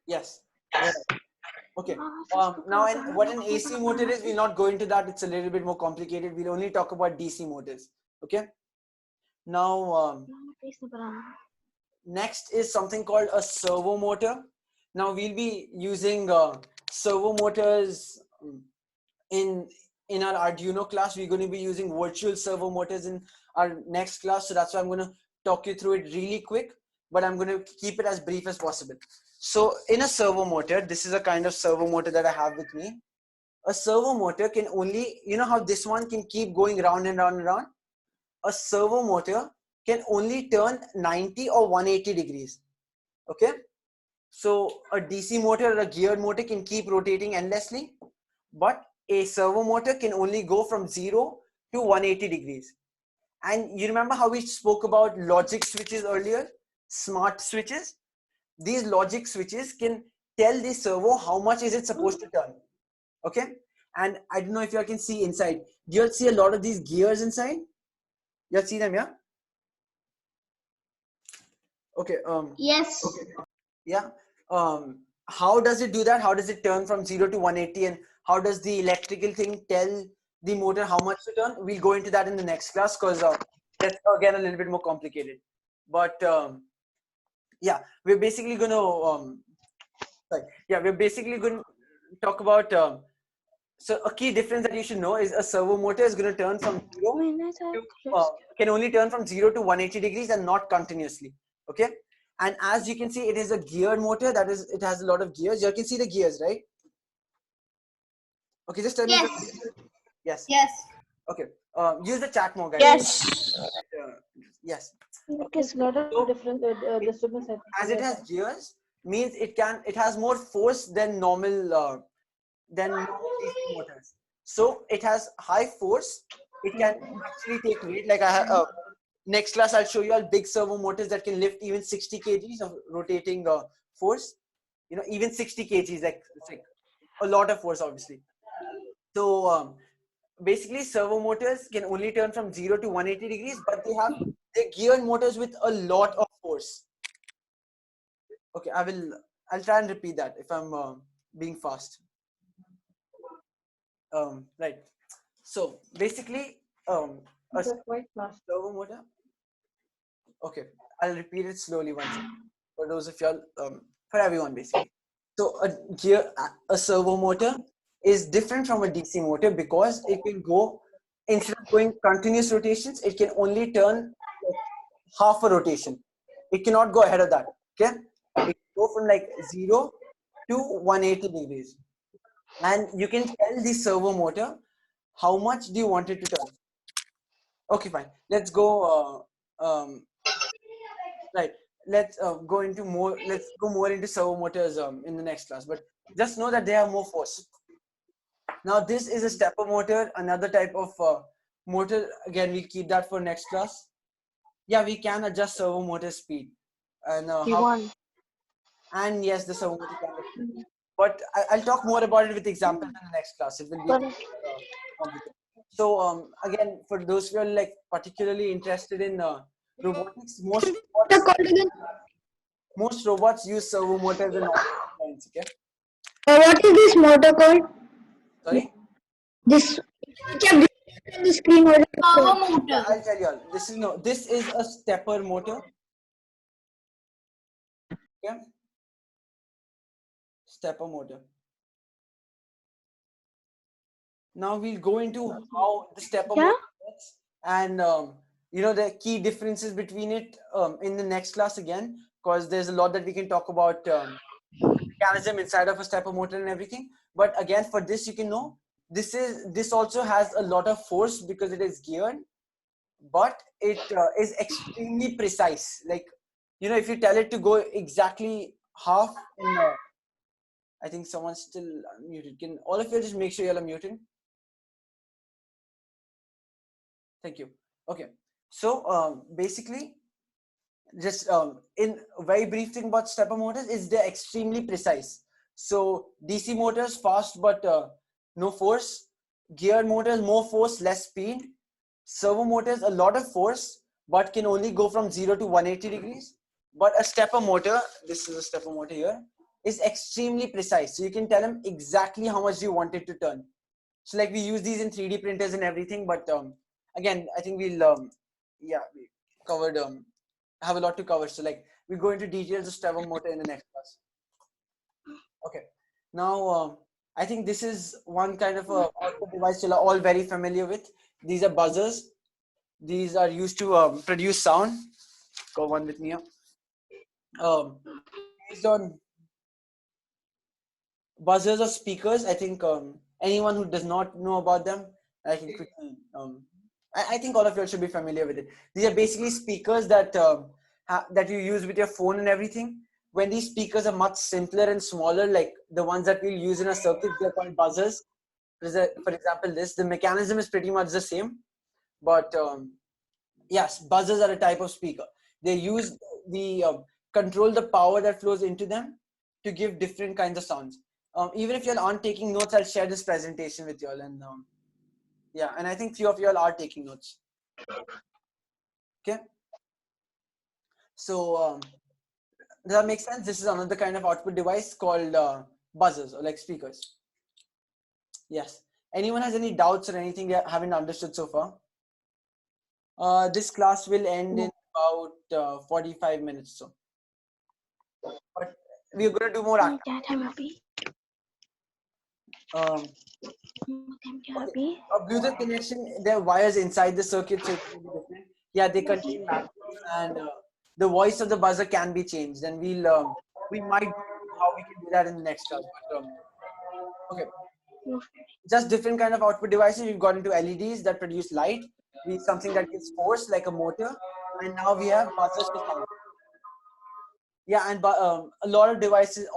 Yes. Right. Okay. Now, what an AC motor is, we'll not go into that. It's a little bit more complicated. We'll only talk about DC motors. Okay. Now, next is something called a servo motor. Now we'll be using servo motors in our Arduino class. We're going to be using virtual servo motors in our next class. So that's why I'm going to talk you through it really quick, but I'm going to keep it as brief as possible. So in a servo motor, this is a kind of servo motor that I have with me. A servo motor can only, you know how this one can keep going round and round and round? A servo motor can only turn 90 or 180 degrees. Okay. So a DC motor or a geared motor can keep rotating endlessly, but a servo motor can only go from 0 to 180 degrees. And you remember how we spoke about logic switches earlier? Smart switches. These logic switches can tell the servo how much is it supposed to turn. Okay. And I don't know if you can see inside. Do you all see a lot of these gears inside? You all see them, yeah? Okay. Yes. Okay. Yeah. How does it do that? How does it turn from 0 to 180? And how does the electrical thing tell the motor how much to turn? We'll go into that in the next class because that's again a little bit more complicated. But yeah, we're basically going to we're basically going to talk about. So a key difference that you should know is a servo motor is going to turn from 0 to can only turn from 0 to 180 degrees and not continuously. Okay. And as you can see, it is a geared motor. That is, it has a lot of gears. You can see the gears, right? Okay, just tell me. Yes. Yes. Yes. Okay. Use the chat more, guys. Yes. Yes. There's a lot of different disturbance. As it has gears, means it has more force than normal DC motors. So it has high force. It can actually take weight. Like I have next class, I'll show you all big servo motors that can lift even 60 kgs of rotating force. You know, even 60 kgs, it's like a lot of force, obviously. So basically, servo motors can only turn from 0 to 180 degrees, but they're geared motors with a lot of force. Okay, I'll try and repeat that if I'm being fast. Right. So basically, a servo motor. Okay, I'll repeat it slowly once for those of y'all, for everyone basically. So a servo motor is different from a DC motor because it can go, instead of going continuous rotations, it can only turn like half a rotation. It cannot go ahead of that. Okay, it can go from like 0 to 180 degrees, and you can tell the servo motor how much do you want it to turn. Okay, fine. Let's go. Right. Let's go into more. Let's go more into servo motors in the next class. But just know that they have more force. Now this is a stepper motor, another type of motor. Again, we'll keep that for next class. Yeah, we can adjust servo motor speed, and and yes, the servo motor can. But I'll talk more about it with examples in the next class. It will be complicated. So again, for those who are like particularly interested in robotics, most robots use servo motors and all kinds. Okay. What is this motor called? Sorry. This which have displayed on the screen. What is it Power called? motor. Yeah, I'll tell you all. This is a stepper motor. Okay. Stepper motor. Now we'll go into how the stepper Yeah. motor works and the key differences between it in the next class again, because there's a lot that we can talk about mechanism inside of a stepper motor and everything. But again, for this, you can know this also has a lot of force because it is geared, but it is extremely precise. Like, if you tell it to go exactly half in I think someone's still muted. Can all of you just make sure you're muted? Thank you. Okay. So basically, just in a very brief thing about stepper motors is they're extremely precise. So DC motors fast but no force. Gear motors more force, less speed. Servo motors a lot of force but can only go from 0 to 180 degrees. But a stepper motor, this is a stepper motor here, is extremely precise. So you can tell them exactly how much you want it to turn. So like we use these in 3D printers and everything, but again, I think we'll we covered have a lot to cover. So like we go into details of stepper motor in the next class. Okay. Now I think this is one kind of a output device you're all very familiar with. These are buzzers. These are used to produce sound. Go one with me here. Based on buzzers or speakers, I think anyone who does not know about them, I can quickly I think all of you should be familiar with it. These are basically speakers that that you use with your phone and everything. When these speakers are much simpler and smaller, like the ones that we'll use in a circuit, they're called buzzers. For example, the mechanism is pretty much the same, but yes, buzzers are a type of speaker. They use the control the power that flows into them to give different kinds of sounds. Even if you all aren't taking notes, I'll share this presentation with you all, and and I think few of you all are taking notes. Okay, so does that make sense? This is another kind of output device called buzzers or like speakers. Yes. Anyone has any doubts or anything they haven't understood so far? This class will end in about 45 minutes. So, but we're going to do more activities. Okay. A Bluetooth connection, there are wires inside the circuit, so it will be different. Yeah, they contain batteries, and the voice of the buzzer can be changed. And we might go into how we can do that in the next class. But okay, just different kind of output devices. We've got into LEDs that produce light. We something that gives force like a motor, and now we have buzzers for sound. Yeah, and a lot of devices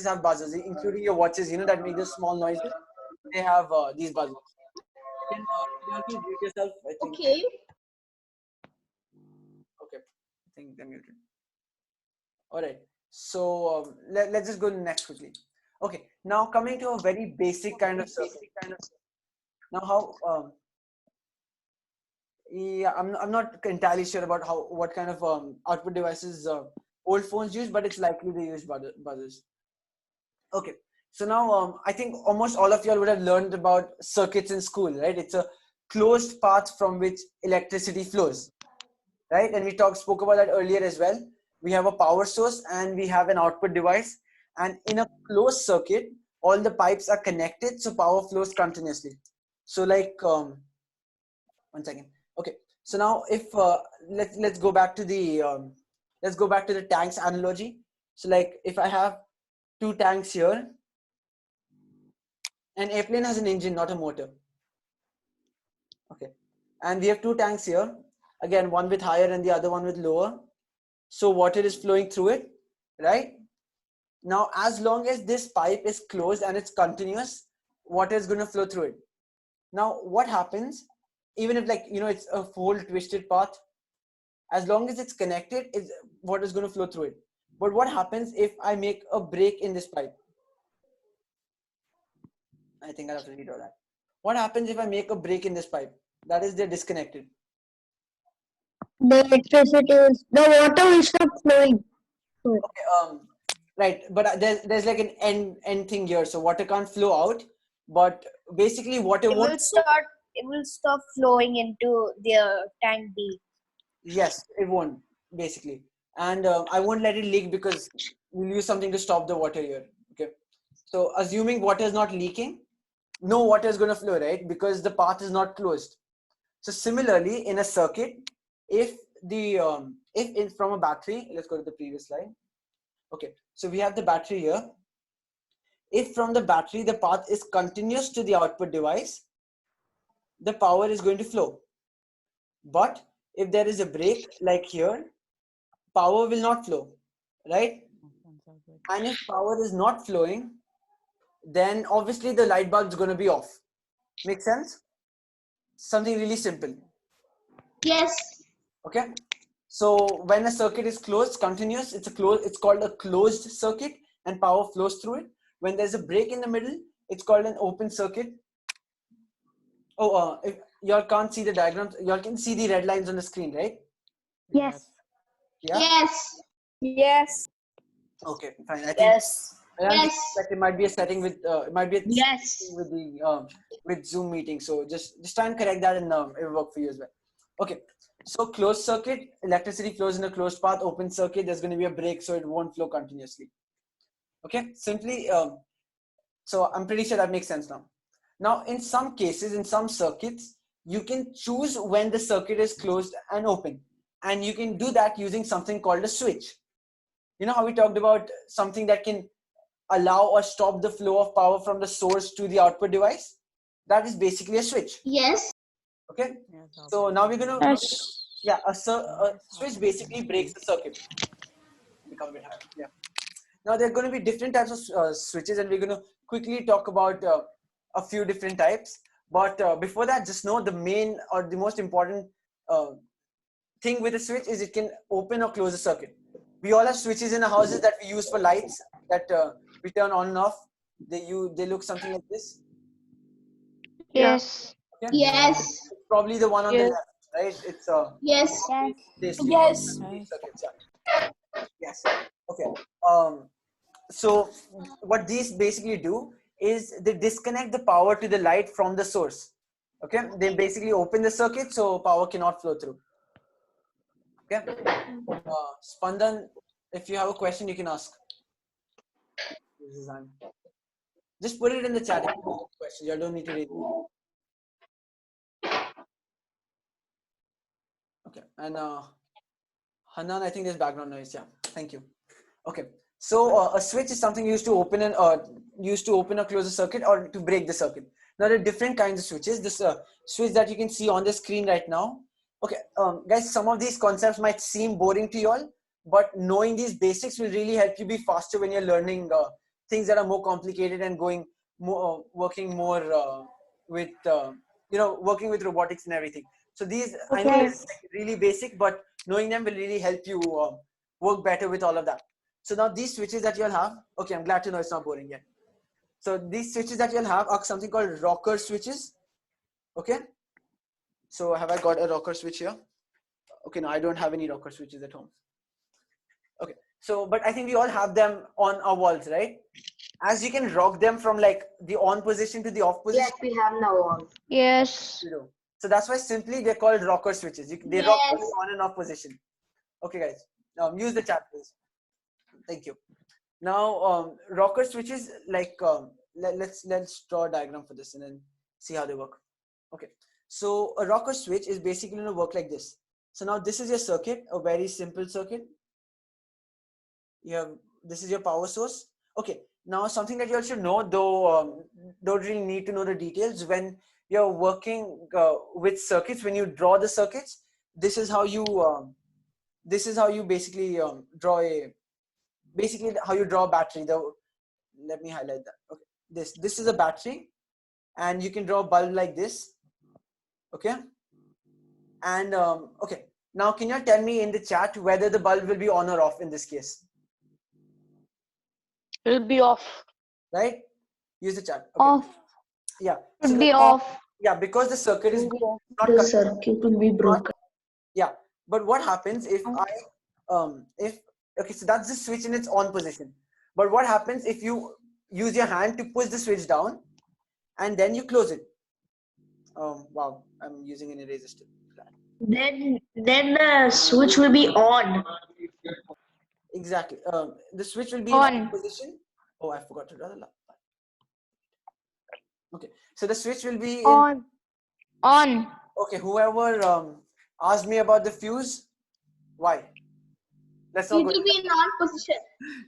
have buzzers, including your watches. That make those small noises. They have these buzzers. Can you all please mute yourself? I think. Okay. Okay. I think they're muted. All right. So let's just go next quickly. Okay. Now coming to a very basic kind of circuit. Now how? Yeah, I'm not entirely sure about what kind of output devices old phones use, but it's likely they use buzzers. Okay. So now I think almost all of you all would have learned about circuits in school, right? It's a closed path from which electricity flows, right? And we spoke about that earlier as well. We have a power source and we have an output device, and in a closed circuit all the pipes are connected, so power flows continuously. So like 1 second. Okay, so now if let's go back to the tanks analogy. So like if I have two tanks here, an airplane has an engine, not a motor. Okay, and we have two tanks here, again one with higher and the other one with lower. So water is flowing through it, right? Now as long as this pipe is closed and it's continuous, water is going to flow through it. Now what happens, even if it's a whole twisted path, as long as it's connected, water is going to flow through it. But what happens if I make a break in this pipe? I think I'll have to read all that. What happens if I make a break in this pipe? That is, they're disconnected. The the water will stop flowing. Okay, right, but there's like an end thing here, so water can't flow out, but basically water won't. It will stop flowing into the tank B. Yes, it won't, basically, and I won't let it leak because we'll use something to stop the water here. Okay, so assuming water is not leaking, no water is going to flow, right? Because the path is not closed. So similarly, in a circuit, if from a battery, let's go to the previous slide. Okay, so we have the battery here. If from the battery the path is continuous to the output device, the power is going to flow. But if there is a break like here, power will not flow, right? And if power is not flowing, then obviously the light bulb is going to be off. Make sense? Something really simple. Yes. Okay. So when a circuit is closed, continuous, it's called a closed circuit and power flows through it. When there's a break in the middle, it's called an open circuit. Oh, if y'all can't see the diagrams, y'all can see the red lines on the screen, right? Yes. Yeah. Yes. Yes. Okay, fine. I think Yes. Yes. that it might be a setting with it might be a Yes. setting with the with Zoom meeting. So just try and correct that, and it will work for you as well. Okay. So closed circuit, electricity flows in a closed path. Open circuit, there's going to be a break, so it won't flow continuously. Okay. Simply. So I'm pretty sure that makes sense now. Now, in some cases, in some circuits, you can choose when the circuit is closed and open, and you can do that using something called a switch. You know how we talked about something that can allow or stop the flow of power from the source to the output device? That is basically a switch. Yes. Okay. So now we're going to, Yes. yeah, a switch basically breaks the circuit. Become a bit higher. Yeah. Now there are going to be different types of switches, and we're going to quickly talk about a few different types. But before that, just know the main or the most important thing with a switch is it can open or close a circuit. We all have switches in our houses that we use for lights that we turn on and off. They look something like this. Yes. Okay? Yes. It's probably the one on the Yes. left, right? It's Yes. this Yes. circuits. Yeah. Yes. Okay. So what these basically do is they disconnect the power to the light from the source. Okay, they basically open the circuit so power cannot flow through. Okay. Spandan, if you have a question, you can ask. Just put it in the chat if you have a question. You don't need to read it. Okay. And Hanan, I think there's background noise. Yeah. Thank you. Okay. So a switch is something used to open or close a circuit or to break the circuit. Now there are different kinds of switches. This switch that you can see on the screen right now. Okay, guys, some of these concepts might seem boring to you all, but knowing these basics will really help you be faster when you're learning things that are more complicated and going more, working more with, working with robotics and everything. So these, I know Okay. it's really basic, but knowing them will really help you work better with all of that. So now these switches that you'll have, okay, I'm glad to know it's not boring yet. So these switches that you'll have are something called rocker switches. Okay. So have I got a rocker switch here? Okay, no, I don't have any rocker switches at home. Okay, so, but I think we all have them on our walls, right? As you can rock them from like the on position to the off position. Yes, we have now all. Yes. You know. So that's why simply they're called rocker switches. They rock from the on and off position. Okay, guys, use the chat, please. Thank you. Now, rocker switches, like, let's draw a diagram for this and then see how they work. Okay, so a rocker switch is basically going to work like this. So now this is your circuit, a very simple circuit. This is your power source. Okay, now something that you all should know, though don't really need to know the details. When you're working with circuits, when you draw the circuits, this is how you basically draw how you draw a battery. Let me highlight that. Okay, this is a battery, and you can draw a bulb like this. Okay, and okay, now can you tell me in the chat whether the bulb will be on or off in this case? It'll be off. Right? Use the chat. Okay. Off. Yeah. It'll So be off. yeah, because the circuit is not The cut. circuit will be broken. Yeah, but what happens if okay, so that's the switch in its on position. But what happens if you use your hand to push the switch down and then you close it? Wow, I'm using an eraser still. Then the switch will be on. Exactly. The switch will be On. in on position. Oh, I forgot to draw the line. Okay, so the switch will be in. On. Okay, whoever asked me about the fuse, why? Let's not It go. will be in on position.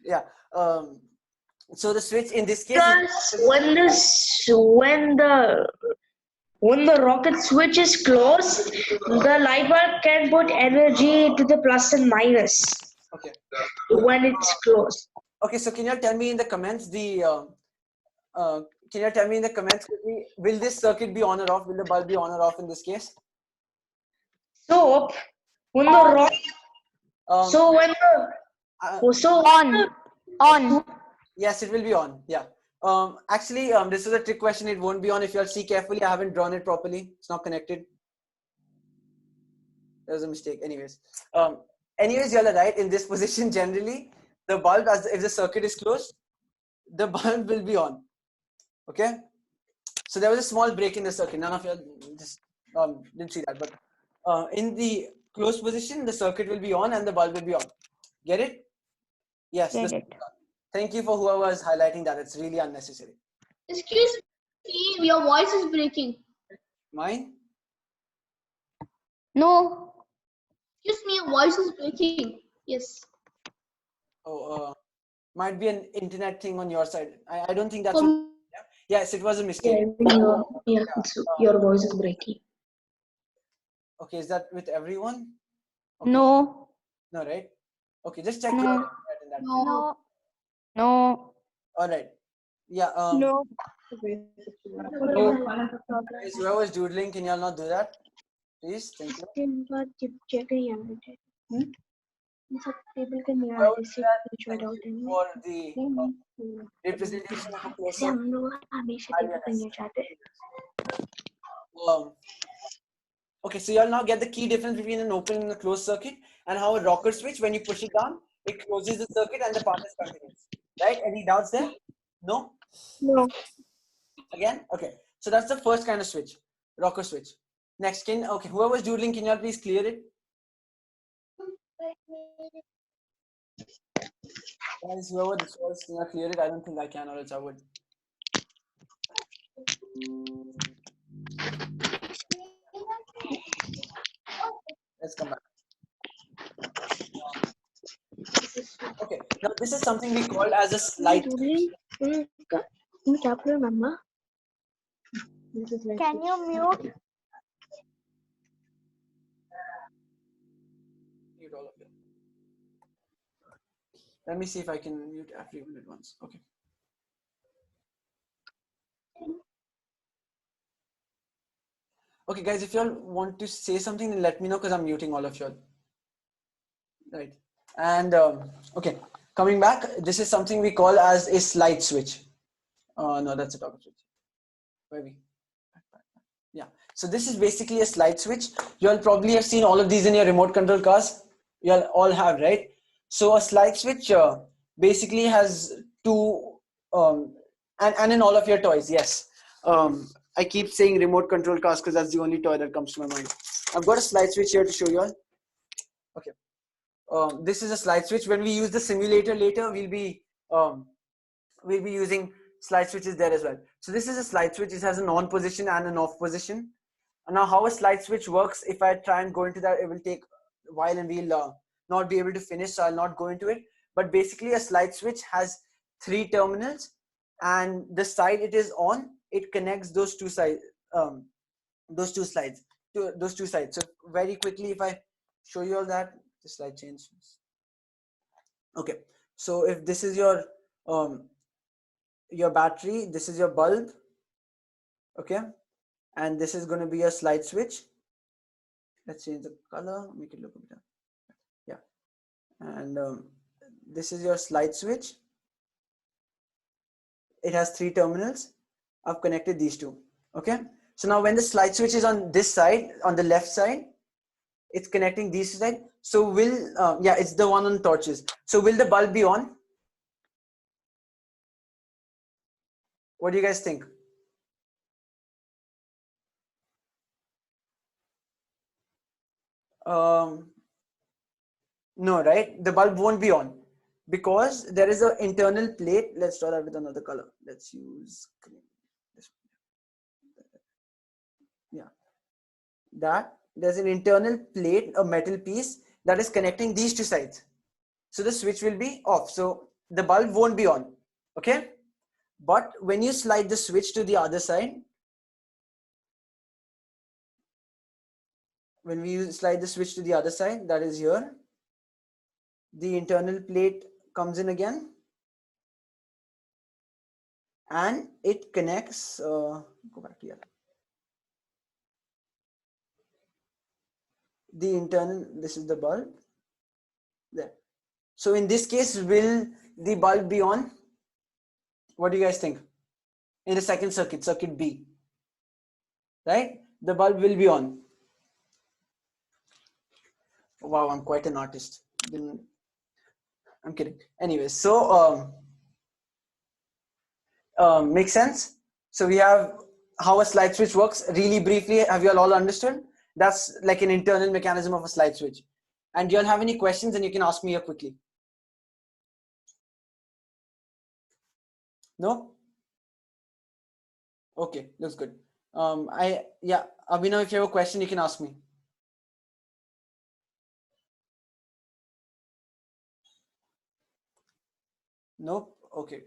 Yeah. So the switch in this case. Because when the rocket switch is closed, the light bulb can put energy to the plus and minus Okay. when it's closed. Okay. So can you tell me in the comments can you tell me in the comments quickly, will this circuit be on or off? Will the bulb be on or off in this case? So when the rock, Um, so when the so On. Yes, it will be on. Yeah. Actually, this is a trick question. It won't be on. If you'll see carefully, I haven't drawn it properly. It's not connected. There was a mistake. Anyways, you're right. In this position, generally, the bulb, if the circuit is closed, the bulb will be on. Okay. So there was a small break in the circuit. None of you just didn't see that. But in the closed position, the circuit will be on and the bulb will be on. Get it? Yes. Get it. Thank you for whoever is highlighting that. It's really unnecessary. Excuse me, your voice is breaking. Mine? No. Excuse me, your voice is breaking. Yes. Oh, might be an internet thing on your side. I don't think that's For what. me, Yes, it was a mistake. Your voice is breaking. Okay, is that with everyone? Okay. No. No, right? Okay, just check No. your internet in that case. No. No. All right. Yeah. No. Guys, whoever was doodling, can y'all not do that? Please, thank you. Whoever did that, thank you for the representation of a closed circuit. Okay, so y'all now get the key difference between an open and a closed circuit, and how a rocker switch, when you push it down, it closes the circuit and the path is continuous. Right? Any doubts there? No? No. Again? Okay. So that's the first kind of switch, rocker switch. Next, okay, whoever's doodling, can y'all please clear it? Guys, whoever this was, can you clear it? I don't think I can, or else I would. Let's come back. Okay, now this is something we call as a slide switch. Can you mute? Mute all of you. Let me see if I can mute everyone at once. Okay. Okay, guys, if y'all want to say something, then let me know because I'm muting all of y'all. Right. And okay, coming back, this is something we call as a slide switch. No, that's a toggle switch. Where we? Yeah. So this is basically a slide switch. You'll probably have seen all of these in your remote control cars. You'll all have, right? So a slide switch basically has two, and in all of your toys, yes. I keep saying remote control cars because that's the only toy that comes to my mind. I've got a slide switch here to show you all. Okay. This is a slide switch. When we use the simulator later, we'll be using slide switches there as well. So this is a slide switch. It has an on position and an off position. And now how a slide switch works, if I try and go into that, it will take a while and we'll not be able to finish, so I'll not go into it. But basically a slide switch has 3 terminals, and the side it is on, it connects those two sides, those two sides. So very quickly, if I show you all that, the slide changes. Okay, so if this is your battery, this is your bulb, okay, and this is going to be a slide switch. Let's change the color, make it look a bit better. Yeah, and this is your slide switch. It has 3 terminals. I've connected these two. Okay, so now when the slide switch is on this side, on the left side, it's connecting these two sides. So will yeah, it's the one on torches. So will the bulb be on? What do you guys think? No, right? The bulb won't be on because there is an internal plate. Let's draw that with another color. Let's use green. that there's an internal plate, a metal piece that is connecting these two sides. So the switch will be off. So the bulb won't be on. Okay. But when you slide the switch to the other side, when we slide the switch to the other side, that is here, the internal plate comes in again and it connects, go back to here. The internal, this is the bulb there. So in this case, will the bulb be on? What do you guys think? In the second circuit, circuit B, right? The bulb will be on. Wow, I'm quite an artist. I'm kidding. Anyway, so makes sense. So we have how a slide switch works. Really briefly, have you all understood? That's like an internal mechanism of a slide switch. And do you all have any questions? And you can ask me here quickly. No? Okay, looks good. Abhinav, if you have a question, you can ask me. Nope. Okay.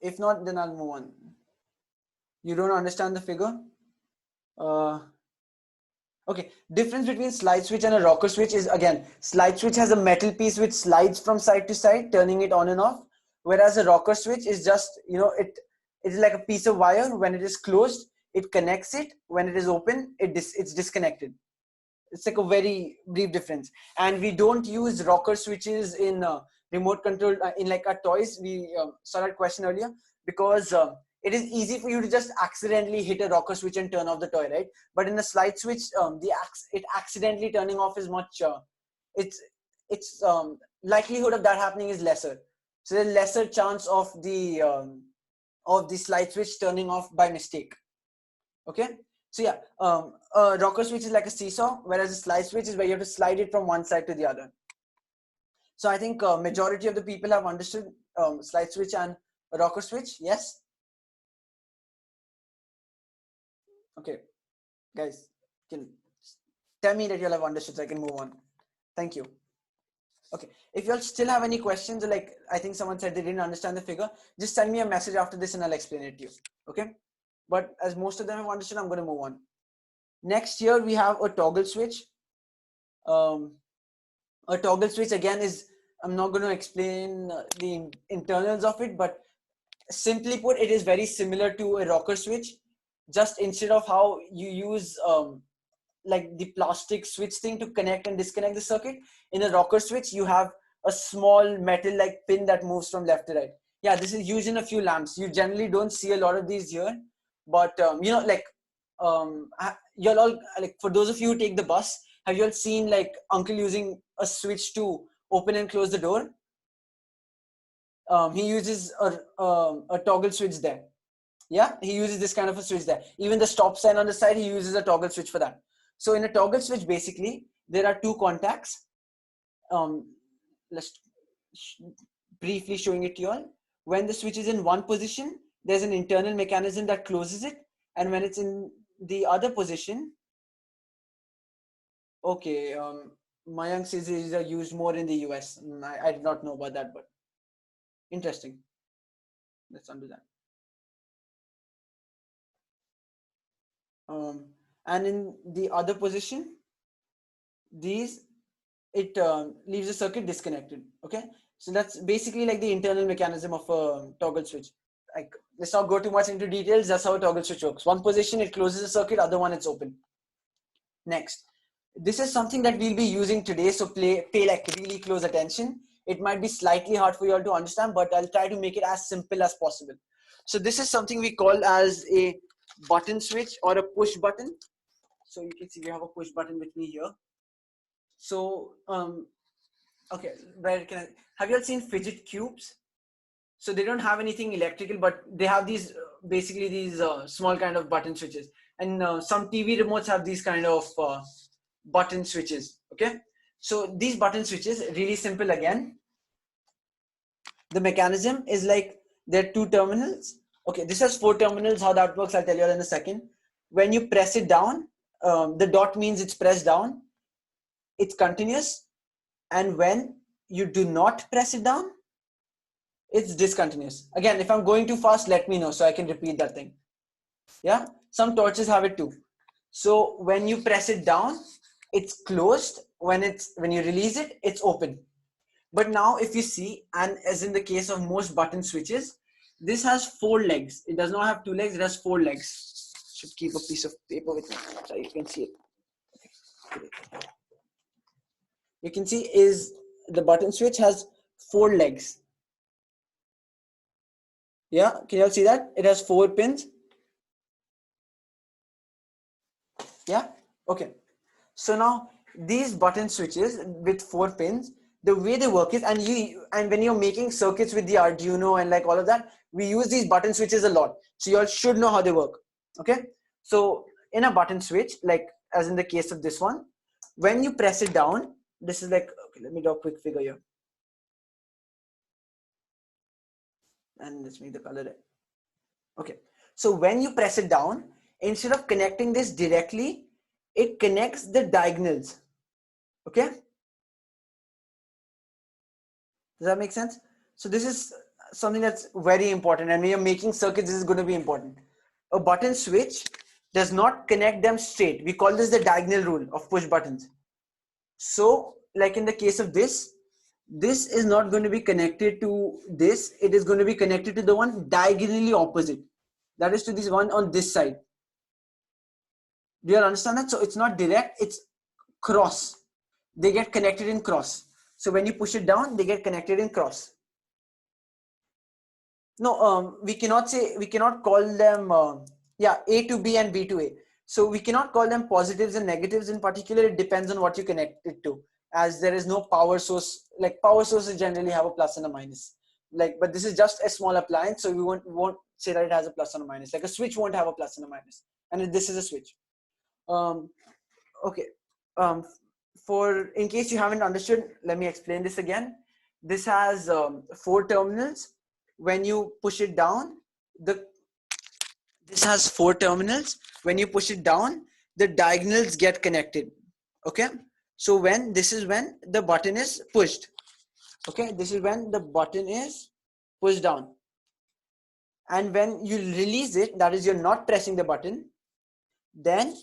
If not, then I'll move on. You don't understand the figure? Okay. Difference between slide switch and a rocker switch is, again, slide switch has a metal piece which slides from side to side, turning it on and off. Whereas a rocker switch is just, it is like a piece of wire. When it is closed, it connects it. When it is open, it's disconnected. It's like a very brief difference. And we don't use rocker switches in remote control, in like our toys. We saw that question earlier, because it is easy for you to just accidentally hit a rocker switch and turn off the toy, right? But in a slide switch, it accidentally turning off is much, its likelihood of that happening is lesser. So there's lesser chance of the slide switch turning off by mistake. Okay. So yeah, a rocker switch is like a seesaw, whereas a slide switch is where you have to slide it from one side to the other. So I think majority of the people have understood slide switch and a rocker switch. Yes. Okay, guys, can tell me that you all have understood so I can move on. Thank you. Okay, if you all still have any questions, like I think someone said they didn't understand the figure, just send me a message after this and I'll explain it to you. Okay, but as most of them have understood, I'm going to move on. Next here we have a toggle switch. A toggle switch again is, I'm not going to explain the internals of it, but simply put, it is very similar to a rocker switch. Just instead of how you use like the plastic switch thing to connect and disconnect the circuit, in a rocker switch you have a small metal like pin that moves from left to right. Yeah, this is used in a few lamps. You generally don't see a lot of these here, but you're all, like, for those of you who take the bus, have you all seen like uncle using a switch to open and close the door? He uses a toggle switch there. Yeah, he uses this kind of a switch there. Even the stop sign on the side, he uses a toggle switch for that. So in a toggle switch, basically, there are two contacts. Let's briefly showing it to you all. When the switch is in one position, there's an internal mechanism that closes it. And when it's in the other position, okay, Mayank says these are used more in the US. I did not know about that, but interesting. Let's undo that. And in the other position, it leaves the circuit disconnected. Okay, so that's basically like the internal mechanism of a toggle switch. Like, let's not go too much into details. That's how a toggle switch works. One position, it closes the circuit, other one, it's open. Next, this is something that we'll be using today, so pay like really close attention. It might be slightly hard for you all to understand, but I'll try to make it as simple as possible. So this is something we call as a button switch or a push button. So you can see we have a push button with me here. So okay, where can have you all seen fidget cubes? So they don't have anything electrical, but they have these basically these small kind of button switches, and some TV remotes have these kind of button switches. Okay, so these button switches, really simple again. The mechanism is like there are two terminals. Okay, this has 4 terminals. How that works, I'll tell you all in a second. When you press it down, the dot means it's pressed down, it's continuous, and when you do not press it down, it's discontinuous. Again, if I'm going too fast, let me know so I can repeat that thing. Yeah, some torches have it too. So when you press it down, it's closed. When you release it, it's open. But now if you see, and as in the case of most button switches, this has 4 legs. It does not have 2 legs, it has 4 legs. Should keep a piece of paper with me so you can see it. You can see is the button switch has 4 legs. Yeah, can you all see that? It has 4 pins. Yeah, okay. So now these button switches with 4 pins, the way they work is, and when you're making circuits with the Arduino and like all of that, we use these button switches a lot. So you all should know how they work. Okay. So in a button switch, like as in the case of this one, when you press it down, this is like, okay, let me draw a quick figure here. And let's make the color red. Okay. So when you press it down, instead of connecting this directly, it connects the diagonals. Okay. Does that make sense? So this is something that's very important, and when you're making circuits, this is going to be important. A button switch does not connect them straight. We call this the diagonal rule of push buttons. So like in the case of this is not going to be connected to this. It is going to be connected to the one diagonally opposite. That is to this one on this side. Do you understand that? So it's not direct, it's cross. They get connected in cross. So when you push it down, they get connected in cross. No, we cannot call them, A to B and B to A. So we cannot call them positives and negatives in particular. It depends on what you connect it to, as there is no power source. Like power sources generally have a plus and a minus. Like, but this is just a small appliance, so we won't say that it has a plus and a minus. Like a switch won't have a plus and a minus, and this is a switch. Okay. For in case you haven't understood, let me explain this again. This has 4 terminals. When you push it down, this has 4 terminals. When you push it down, the diagonals get connected. Okay. So this is when the button is pushed. Okay. This is when the button is pushed down. And when you release it, that is, you're not pressing the button, then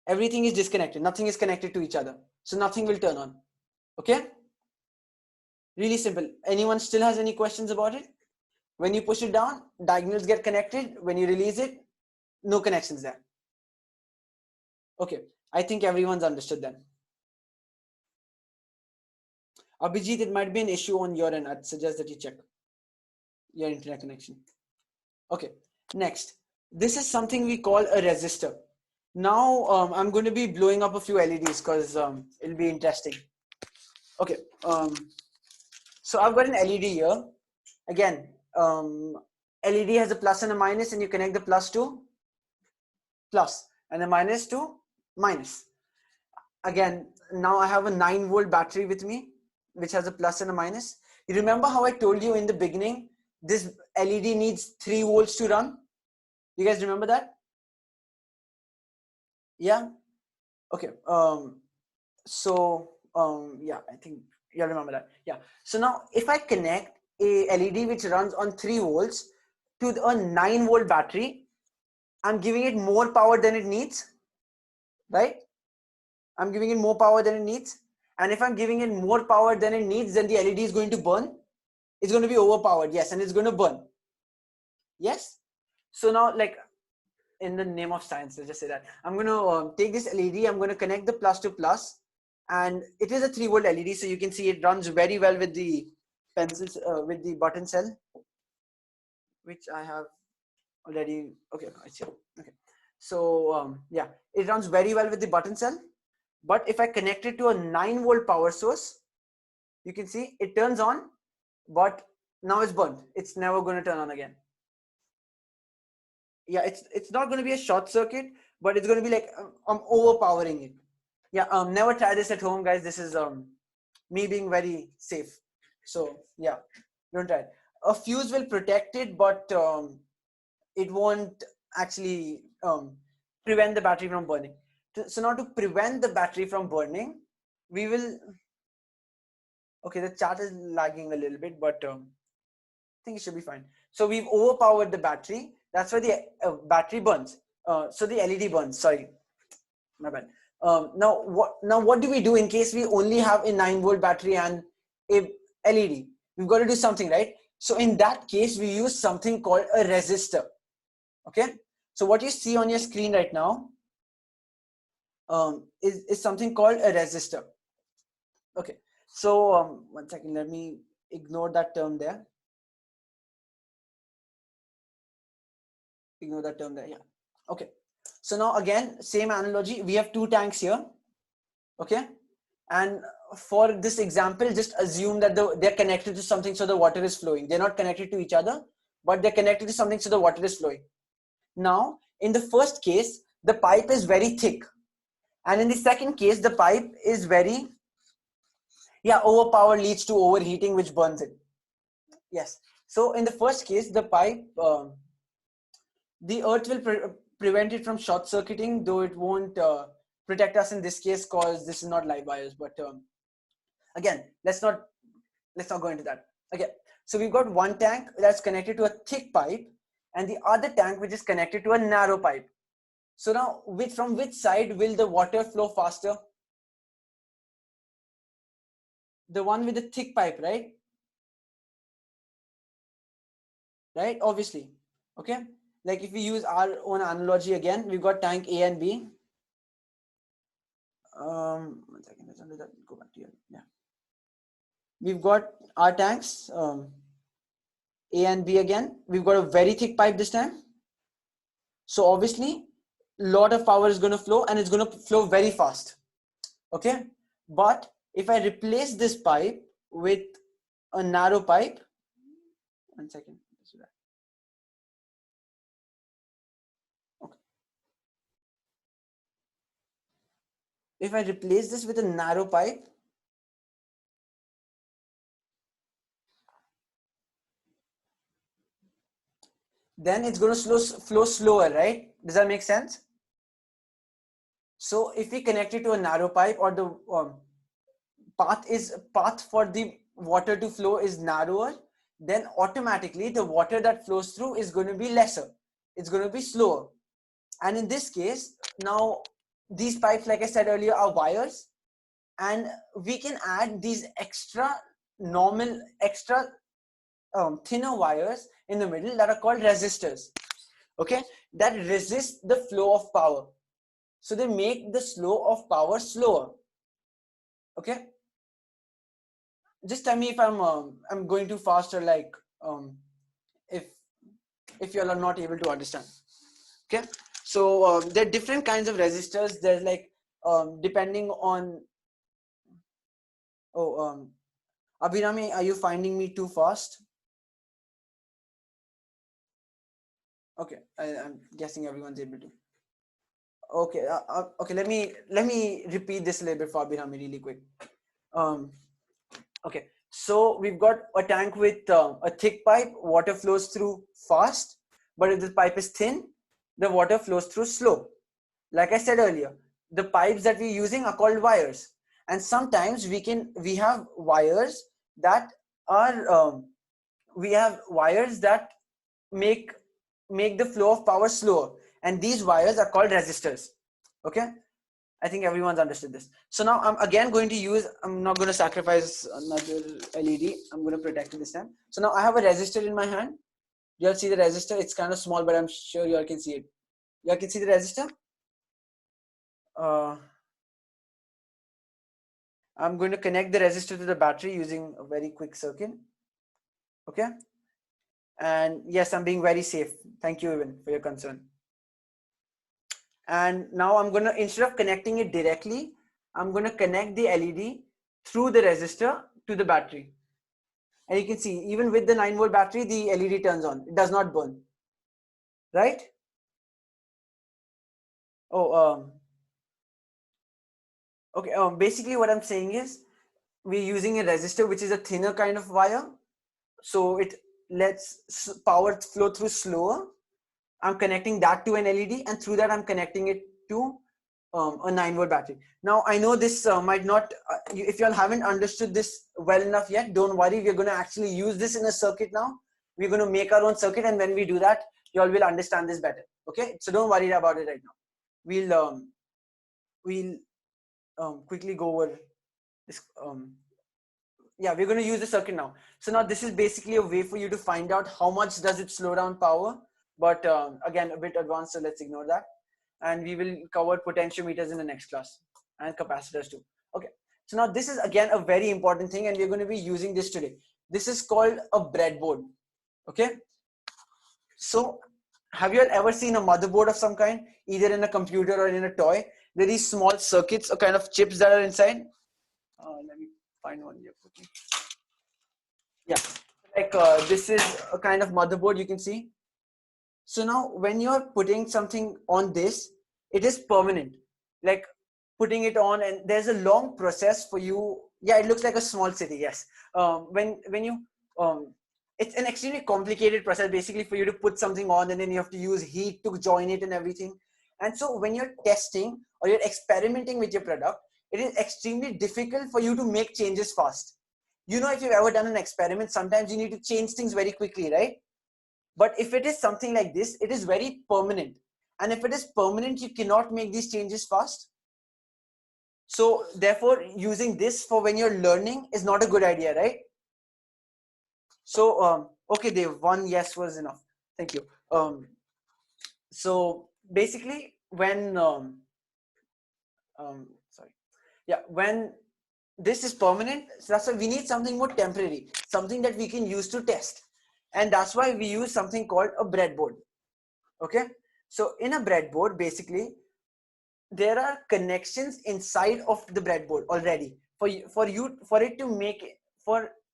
everything is disconnected. Nothing is connected to each other. So nothing will turn on. Okay. Really simple. Anyone still has any questions about it? When you push it down, diagonals get connected. When you release it, no connections there. Okay. I think everyone's understood then. Abhijit, it might be an issue on your end. I'd suggest that you check your internet connection. Okay. Next, this is something we call a resistor. Now I'm going to be blowing up a few LEDs because it'll be interesting. Okay. So I've got an LED here. Again, LED has a plus and a minus, and you connect the plus to plus and the minus to minus. Again, now I have a 9-volt battery with me, which has a plus and a minus. You remember how I told you in the beginning, this LED needs 3 volts to run? You guys remember that? Yeah. Okay. Yeah, I think you'll remember that. Yeah. So now if I connect a LED which runs on 3 volts to a 9-volt battery, I'm giving it more power than it needs, right? I'm giving it more power than it needs. And if I'm giving it more power than it needs, then the LED is going to burn. It's going to be overpowered. Yes. And it's going to burn. Yes. So now, like, in the name of science, let's just say that I'm going to take this LED. I'm going to connect the plus to plus, and it is a 3-volt LED. So you can see it runs very well with the pencils, with the button cell, which I have already. Okay, I see. Okay. So yeah, it runs very well with the button cell. But if I connect it to a 9-volt power source, you can see it turns on, but now it's burnt. It's never going to turn on again. Yeah, it's not going to be a short circuit, but it's going to be like I'm overpowering it. Yeah, never try this at home, guys. This is me being very safe. So yeah, don't try it. A fuse will protect it, but it won't actually prevent the battery from burning. So now to prevent the battery from burning, we will, okay, the chat is lagging a little bit, but I think it should be fine. So we've overpowered the battery. That's why the battery burns. So the LED burns, sorry, my bad. Now what do we do in case we only have a 9-volt battery and a LED? We've got to do something, right? So in that case, we use something called a resistor. Okay. So what you see on your screen right now is something called a resistor. Okay. So 1 second, let me ignore that term there. Ignore that term there. Yeah. Okay. So now again, same analogy. We have 2 tanks here. Okay. And for this example, just assume that they're connected to something, so the water is flowing. They're not connected to each other, but they're connected to something, so the water is flowing. Now, in the first case, the pipe is very thick. And in the second case, the pipe is very, overpower leads to overheating, which burns it. Yes. So in the first case, the pipe, the earth will prevent it from short circuiting, though it won't protect us in this case because this is not live wires. But again, let's not go into that. Okay. So we've got one tank that's connected to a thick pipe and the other tank which is connected to a narrow pipe. So now from which side will the water flow faster? The one with the thick pipe, right? Right, obviously. Okay, like if we use our own analogy again, we've got tank A and B. 1 second, let's undo that. Go back to you. Yeah, we've got our tanks A and B again. We've got a very thick pipe this time, so obviously a lot of power is going to flow and it's going to flow very fast. Okay, but if I replace this pipe with a narrow pipe, 1 second. Okay. If I replace this with a narrow pipe, then it's going to flow slower, right? Does that make sense? So if we connect it to a narrow pipe, or the path for the water to flow is narrower, then automatically the water that flows through is going to be lesser. It's going to be slower. And in this case, now these pipes, like I said earlier, are wires, and we can add these extra thinner wires in the middle that are called resistors. Okay, that resist the flow of power. So they make the flow of power slower. Okay, just tell me if I'm going too fast, or like if you all are not able to understand. Okay, so there are different kinds of resistors. There's like depending on Abhirami, are you finding me too fast? Okay, I'm guessing everyone's able to. Okay, okay. Let me repeat this a little bit for Abhirami really quick. Okay, so we've got a tank with a thick pipe. Water flows through fast, but if the pipe is thin, the water flows through slow. Like I said earlier, the pipes that we're using are called wires, and sometimes we have wires that are make the flow of power slower, and these wires are called resistors. Okay, I think everyone's understood this. So now I'm again going to I'm not going to sacrifice another LED. I'm going to protect it this time. So now I have a resistor in my hand. You all see the resistor? It's kind of small, but I'm sure you all can see it. You all can see the resistor? I'm going to connect the resistor to the battery using a very quick circuit. Okay. And yes, I'm being very safe. Thank you, Evan, for your concern. And now I'm going to, instead of connecting it directly, I'm going to connect the LED through the resistor to the battery. And you can see, even with the 9-volt battery, the LED turns on. It does not burn. Right? Okay. Basically, what I'm saying is, we're using a resistor, which is a thinner kind of wire. So it lets power flow through slower. I'm connecting that to an LED, and through that I'm connecting it to a 9-volt battery. Now I know this might not, if you all haven't understood this well enough yet, don't worry, we're going to actually use this in a circuit now. We're going to make our own circuit, and when we do that, you all will understand this better. Okay, so don't worry about it right now. We'll quickly go over this. Yeah, we're going to use the circuit now. So now this is basically a way for you to find out how much does it slow down power, but again, a bit advanced, so let's ignore that. And we will cover potentiometers in the next class, and capacitors too. Okay, so now this is again a very important thing, and we're going to be using this today. This is called a breadboard. Okay, so have you all ever seen a motherboard of some kind, either in a computer or in a toy? There are these small circuits or kind of chips that are inside. Let me find one here quickly. Yeah, like this is a kind of motherboard you can see. So now when you're putting something on this, it is permanent, like putting it on, and there's a long process for you. Yeah, it looks like a small city. Yes. When you it's an extremely complicated process basically for you to put something on, and then you have to use heat to join it and everything. And so when you're testing or you're experimenting with your product, it is extremely difficult for you to make changes fast. You know, if you've ever done an experiment, sometimes you need to change things very quickly, right? But if it is something like this, it is very permanent. And if it is permanent, you cannot make these changes fast. So therefore, using this for when you're learning is not a good idea, right? So, okay, Dave, one yes was enough. Thank you. So basically when, sorry. Yeah, when this is permanent, so that's why we need something more temporary, something that we can use to test. And that's why we use something called a breadboard. Okay, so in a breadboard, basically, there are connections inside of the breadboard already for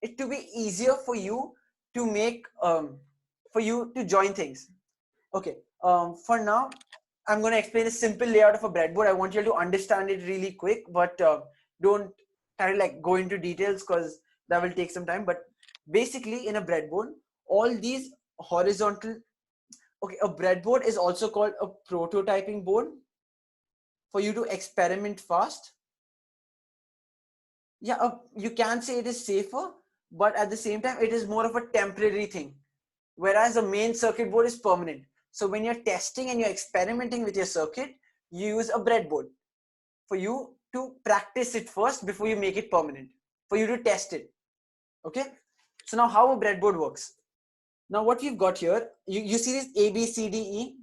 it to be easier for you to make for you to join things. Okay, for now, I'm going to explain a simple layout of a breadboard. I want you to understand it really quick, but don't kind of like go into details because that will take some time. But basically, in a breadboard, all these horizontal, okay, a breadboard is also called a prototyping board for you to experiment fast. Yeah, you can say it is safer, but at the same time, it is more of a temporary thing. Whereas the main circuit board is permanent. So when you're testing and you're experimenting with your circuit, you use a breadboard for you to practice it first before you make it permanent, for you to test it. Okay. So now how a breadboard works. Now what we've got here, you see this A, B, C, D, E.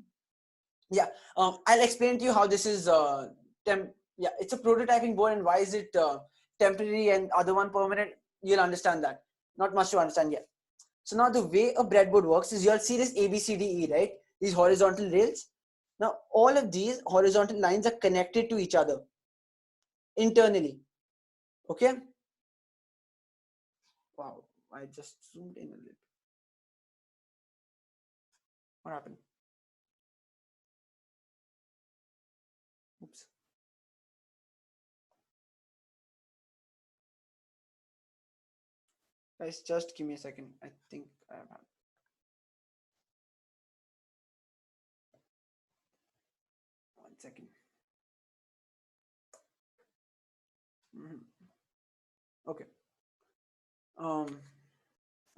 Yeah, I'll explain to you how this is yeah, it's a prototyping board, and why is it temporary and other one permanent. You'll understand that. Not much to understand yet. So now the way a breadboard works is you'll see this A, B, C, D, E, right? These horizontal rails. Now all of these horizontal lines are connected to each other internally. Okay. Wow, I just zoomed in a little. What happened? Oops. Guys, just give me a second. I think I have. One second. Okay.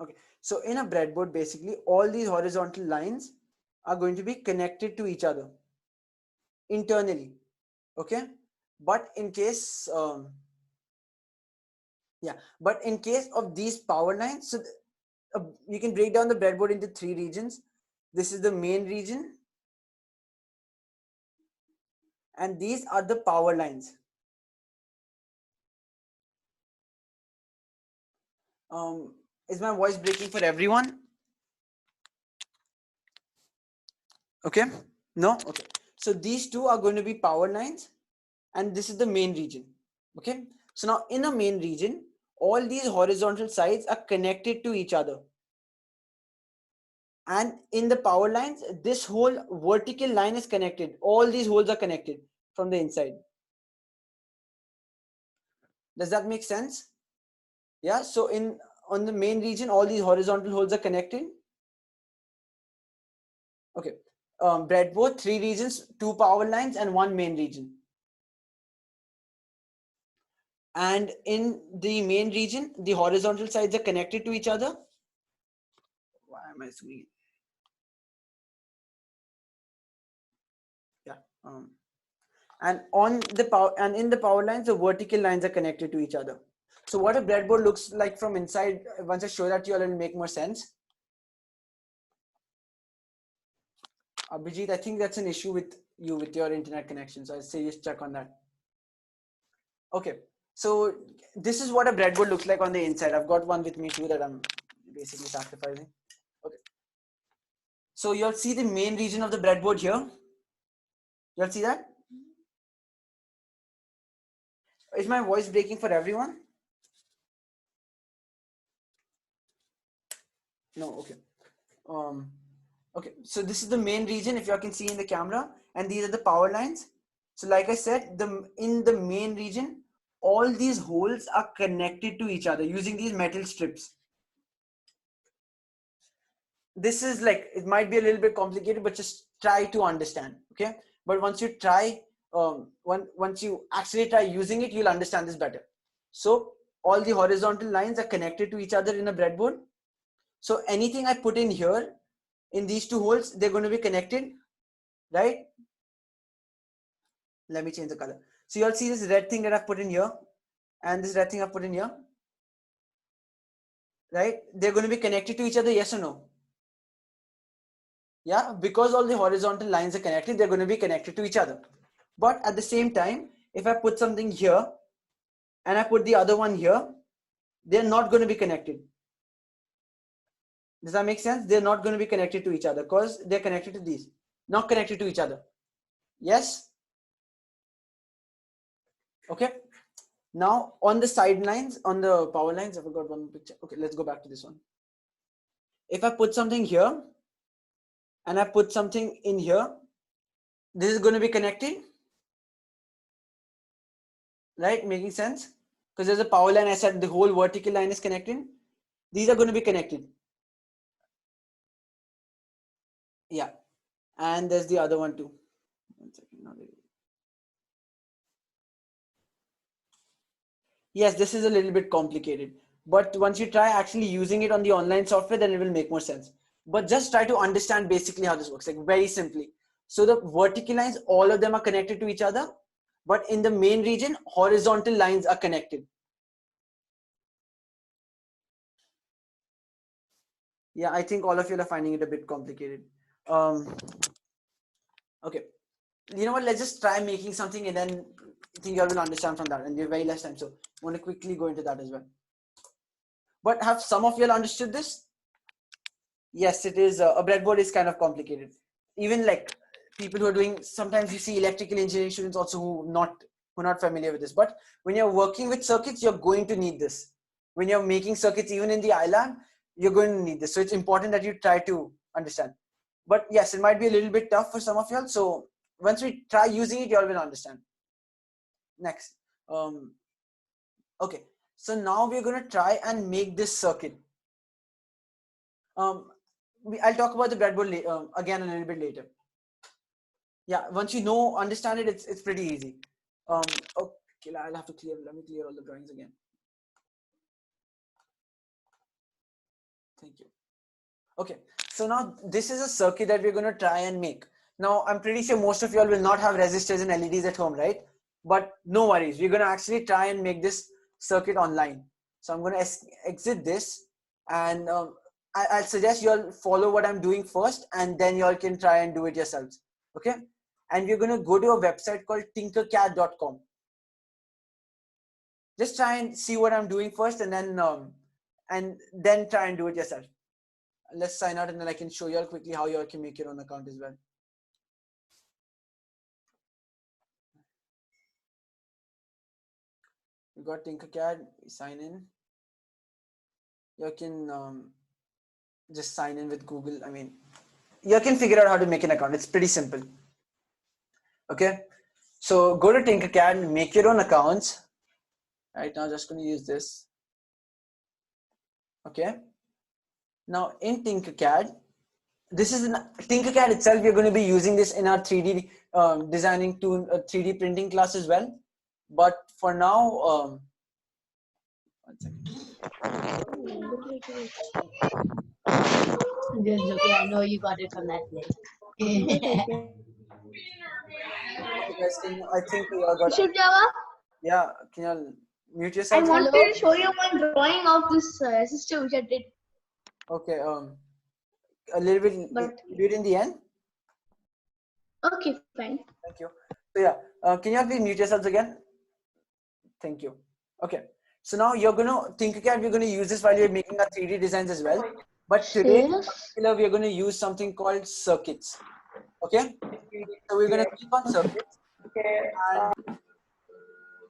Okay. So in a breadboard, basically, all these horizontal lines are going to be connected to each other internally. Okay. But in case, yeah, but in case of these power lines, so you can break down the breadboard into 3 regions. This is the main region, and these are the power lines. Is my voice breaking for everyone? Okay. No. Okay. So these two are going to be power lines, and this is the main region. Okay. So now in a main region, all these horizontal sides are connected to each other. And in the power lines, this whole vertical line is connected. All these holes are connected from the inside. Does that make sense? Yeah. So on the main region, all these horizontal holes are connected. Okay. breadboard, 3 regions, 2 power lines, and 1 main region. And in the main region, the horizontal sides are connected to each other. Why am I zooming in? Yeah. And on the power and in the power lines, the vertical lines are connected to each other. So what a breadboard looks like from inside, once I show that to you, it will make more sense. Abhijit, I think that's an issue with you with your internet connection. So I'd say just check on that. Okay. So this is what a breadboard looks like on the inside. I've got one with me too that I'm basically sacrificing. Okay. So you'll see the main region of the breadboard here. You'll see that? Is my voice breaking for everyone? No, okay. Okay, so this is the main region, if you can see in the camera, and these are the power lines. So like I said, in the main region, all these holes are connected to each other using these metal strips. This is like, it might be a little bit complicated, but just try to understand, okay? But once you try, once you actually try using it, you'll understand this better. So all the horizontal lines are connected to each other in a breadboard. So anything I put in here, in these two holes, they're going to be connected, right? Let me change the color. So you'll see this red thing that I've put in here and this red thing I've put in here, right? They're going to be connected to each other, yes or no? Yeah, because all the horizontal lines are connected, they're going to be connected to each other. But at the same time, if I put something here and I put the other one here, they're not going to be connected. Does that make sense? They're not going to be connected to each other because they're connected to these, not connected to each other. Yes? Okay. Now on the sidelines, on the power lines, I forgot one picture. Okay, let's go back to this one. If I put something here and I put something in here, this is going to be connected, right? Making sense? Because there's a power line. I said the whole vertical line is connected. These are going to be connected. Yeah. And there's the other one too. 1 second. Yes, this is a little bit complicated, but once you try actually using it on the online software, then it will make more sense. But just try to understand basically how this works, like very simply. So the vertical lines, all of them are connected to each other, but in the main region, horizontal lines are connected. Yeah, I think all of you are finding it a bit complicated. Okay, you know what? Let's just try making something, and then I think you all will understand from that. And we have very less time, so I want to quickly go into that as well. But have some of you all understood this? Yes, it is. A breadboard is kind of complicated. Even like people who are doing, sometimes you see electrical engineering students also who are not familiar with this. But when you're working with circuits, you're going to need this. When you're making circuits, even in the iLab, you're going to need this. So it's important that you try to understand. But yes, it might be a little bit tough for some of y'all. So once we try using it, y'all will understand. Next. Okay. So now we're going to try and make this circuit. I'll talk about the breadboard again a little bit later. Yeah, once you understand it, it's pretty easy. Okay, I'll have to let me clear all the drawings again. Thank you. Okay, so now this is a circuit that we're going to try and make. Now, I'm pretty sure most of you all will not have resistors and LEDs at home, right? But no worries, we're going to actually try and make this circuit online. So I'm going to exit this, and I'll suggest you all follow what I'm doing first, and then you all can try and do it yourselves. Okay? And we're going to go to a website called tinkercad.com. Just try and see what I'm doing first, and then try and do it yourself. Let's sign out, and then I can show you all quickly how you all can make your own account as well. We got Tinkercad. Sign in. You can just sign in with Google. I mean, you can figure out how to make an account. It's pretty simple. Okay, so go to Tinkercad, make your own accounts. Right now, just going to use this. Okay. Now in Tinkercad, this is in Tinkercad itself. We're going to be using this in our 3D designing to 3D printing class as well. But for now, one second. Just okay, I know you got it from that place. Guys, I think we all got. Bishop Java, Yeah, can you mute I yourself? wanted to show you one drawing of this resistor which I did. Okay, a little bit. But Do it in the end. okay, fine. Thank you. So yeah, can you please mute yourselves again? Thank you. Okay. So now you're going to Tinkercad. We're going to use this while you're making our 3D designs as well. But today, in particular, we're going to use something called circuits. Okay. So we're going to click on circuits,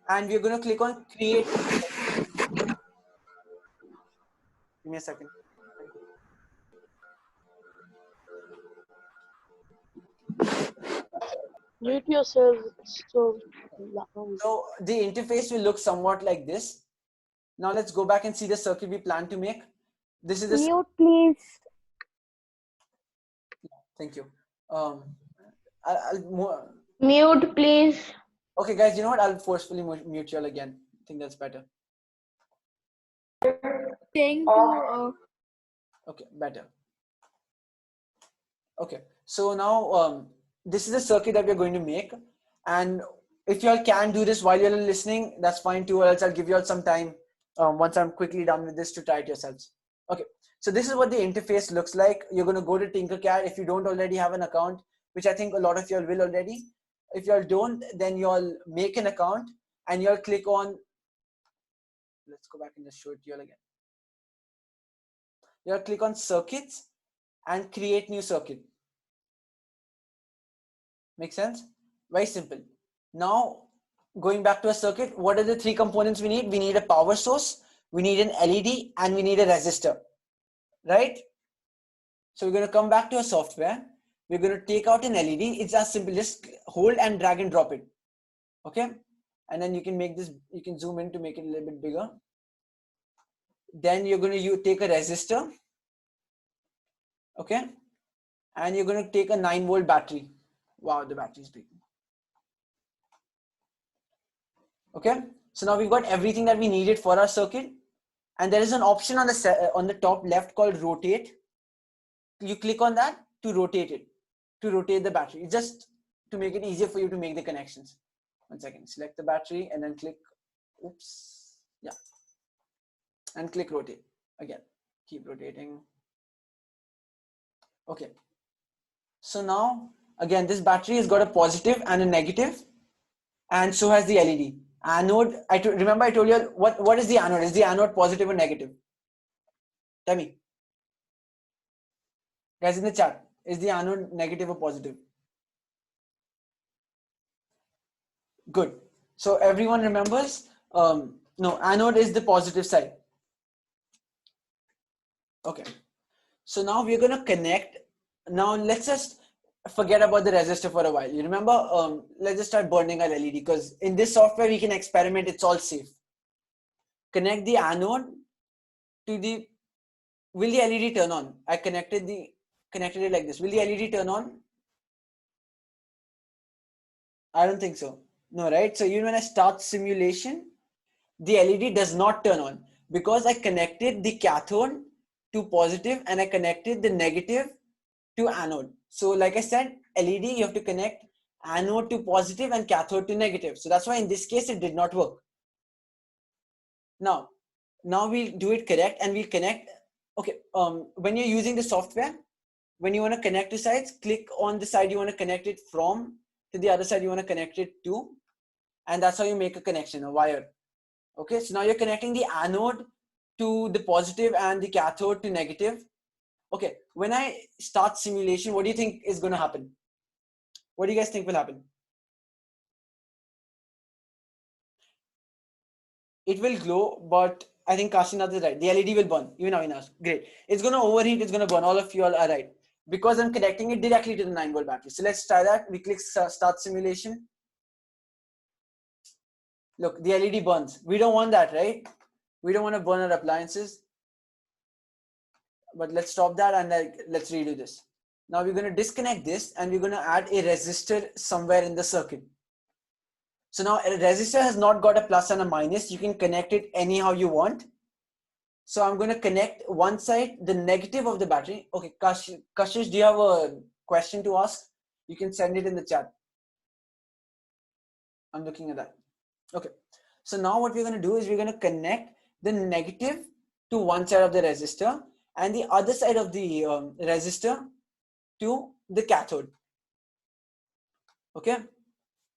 and we're going to click on create. Give me a second. Mute yourself. So So the interface will look somewhat like this. Now let's go back and see the circuit we plan to make. This is the Mute, please. Thank you. I'll Mute, please. okay, guys. You know what? I'll forcefully mute you all again. I think that's better. Saying to Okay, better. Okay, so now this is the circuit that we're going to make, and if you all can do this while you're listening, that's fine too. Or else I'll give you all some time once I'm quickly done with this to try it yourselves. Okay, so this is what the interface looks like. You're going to go to Tinkercad if you don't already have an account, which I think a lot of you all will already. If you all don't, then you all make an account and you'll click on. Let's go back and just show it to you all again. You'll click on circuits and create new circuit. Make sense? Very simple. Now, going back to a circuit, what are the three components we need? We need a power source, we need an LED, and we need a resistor, right? So we're going to come back to our software. We're going to take out an LED. It's as simple, just hold and drag and drop it. Okay. And then you can make this, you can zoom in to make it a little bit bigger. Then you're going to take a resistor. Okay. And you're going to take a 9-volt battery. Wow, the battery is big. Okay. So now we've got everything that we needed for our circuit. And there is an option on the top left called rotate. You click on that to rotate it, to rotate the battery. It's just to make it easier for you to make the connections. 1 second, select the battery and then click, oops, yeah. And click rotate again, keep rotating. Okay. So now, again, this battery has got a positive and a negative, and so has the LED. Anode, remember I told you, what is the anode? Is the anode positive or negative? Tell me. Guys in the chat, is the anode negative or positive? Good. So everyone remembers, no, anode is the positive side. Okay. So now we're going to connect. Now let's just forget about the resistor for a while. You remember, let's just start burning our LED, because in this software we can experiment. It's all safe. Connect the anode to the, will the LED turn on? I connected it like this. Will the LED turn on? I don't think so. No, right? So even when I start simulation, the LED does not turn on because I connected the cathode to positive and I connected the negative to anode. So like I said, LED, you have to connect anode to positive and cathode to negative. So that's why in this case, it did not work. Now we'll do it correct and we'll connect. Okay. When you're using the software, when you want to connect to sides, click on the side you want to connect it from to the other side you want to connect it to. And that's how you make a connection, a wire. Okay. So now you're connecting the anode to the positive and the cathode to negative. Okay, when I start simulation, what do you think is going to happen? What do you guys think will happen? It will glow, but I think Kashinath is right. The LED will burn, even Avinash. Great. It's going to overheat, it's going to burn. All of you all are right. Because I'm connecting it directly to the 9-volt battery. So let's try that. We click start simulation. Look, the LED burns. We don't want that, right? We don't want to burn our appliances. But let's stop that and let's redo this. Now we're going to disconnect this and we're going to add a resistor somewhere in the circuit. So now a resistor has not got a plus and a minus. You can connect it anyhow you want. So I'm going to connect one side, the negative of the battery. Okay, Kashish, do you have a question to ask? You can send it in the chat. I'm looking at that. Okay. So now what we're going to do is we're going to connect the negative to one side of the resistor and the other side of the resistor to the cathode. Okay.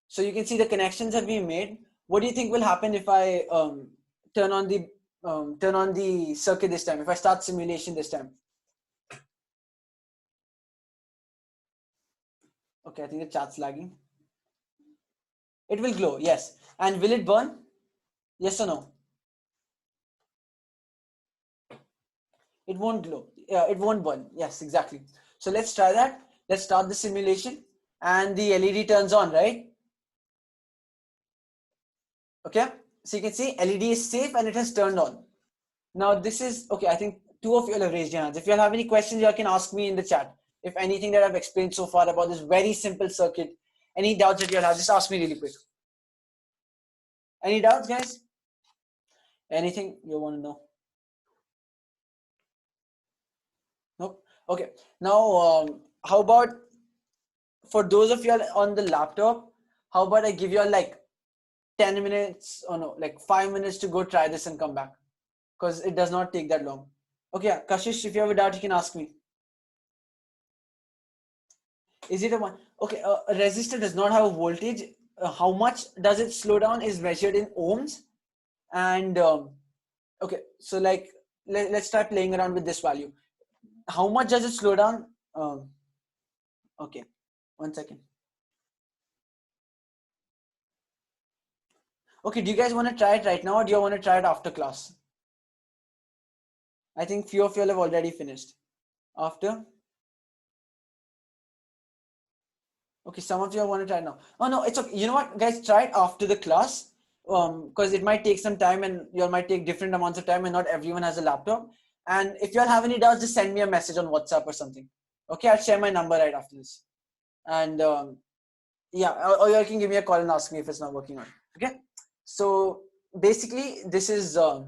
So you can see the connections have been made. What do you think will happen if I turn on the circuit this time? If I start simulation this time? Okay, I think the chat's lagging. It will glow, yes. And will it burn? Yes or no? It won't glow. Yeah, it won't burn. Yes, exactly. So let's try that. Let's start the simulation and the LED turns on, right? Okay. So you can see LED is safe and it has turned on. Now this is, okay, I think two of you all have raised your hands. If you all have any questions, you all can ask me in the chat. If anything that I've explained so far about this very simple circuit, any doubts that you all have, just ask me really quick. Any doubts, guys? Anything you want to know? Nope. Okay. Now, how about for those of you all on the laptop, how about I give you all like 10 minutes or no, like 5 minutes to go try this and come back, because it does not take that long. Okay, yeah, Kashish, if you have a doubt, you can ask me. Is it a one? Okay, a resistor does not have a voltage. How much does it slow down is measured in ohms. And okay, so like let's start playing around with this value. How much does it slow down? Okay, 1 second. Okay, do you guys want to try it right now or do you want to try it after class? I think few of you all have already finished. After? Okay, some of you all want to try it now. Oh no, it's okay. You know what, guys, try it after the class, because it might take some time and you all might take different amounts of time and not everyone has a laptop. And if you all have any doubts, just send me a message on WhatsApp or something. Okay, I'll share my number right after this. And yeah, or you all can give me a call and ask me if it's not working on. Okay, so basically this is a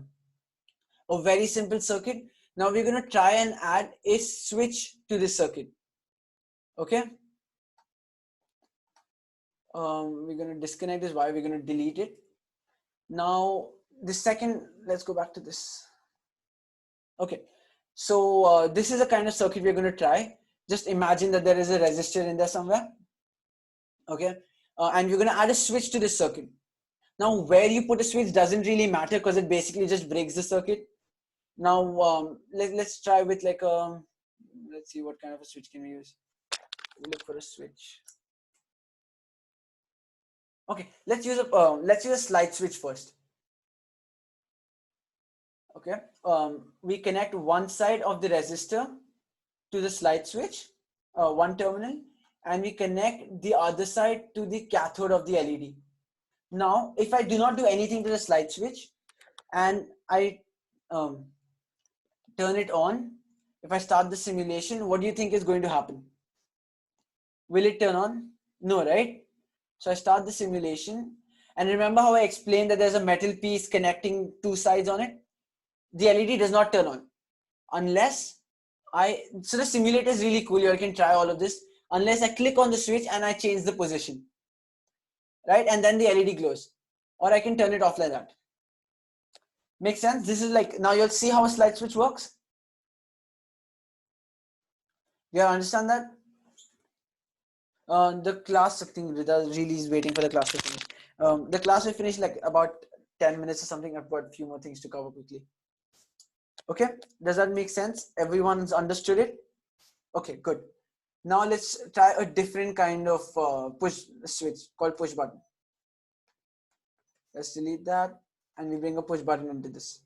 very simple circuit. Now we're going to try and add a switch to this circuit. Okay. We're going to disconnect this wire. We're going to delete it. Now the second, let's go back to this. Okay. So this is a kind of circuit we're going to try. Just imagine that there is a resistor in there somewhere. Okay. And we're going to add a switch to this circuit. Now where you put a switch doesn't really matter because it basically just breaks the circuit. Now let's try with like let's see what kind of a switch can we use. Look for a switch. Okay, let's use a slide switch first. Okay, we connect one side of the resistor to the slide switch, one terminal, and we connect the other side to the cathode of the LED. Now, if I do not do anything to the slide switch and I turn it on, if I start the simulation, what do you think is going to happen? Will it turn on? No, right? So I start the simulation, and remember how I explained that there's a metal piece connecting two sides on it? The LED does not turn on unless so the simulator is really cool. You can try all of this unless I click on the switch and I change the position, right? And then the LED glows, or I can turn it off like that. Make sense? This is like, now you'll see how a slide switch works. You understand that? The class, I think Rita really is waiting for the class to finish. The class will finish like about 10 minutes or something. I've got a few more things to cover quickly. Okay, does that make sense? Everyone's understood it? Okay, good. Now let's try a different kind of push switch called push button. Let's delete that and we bring a push button into this.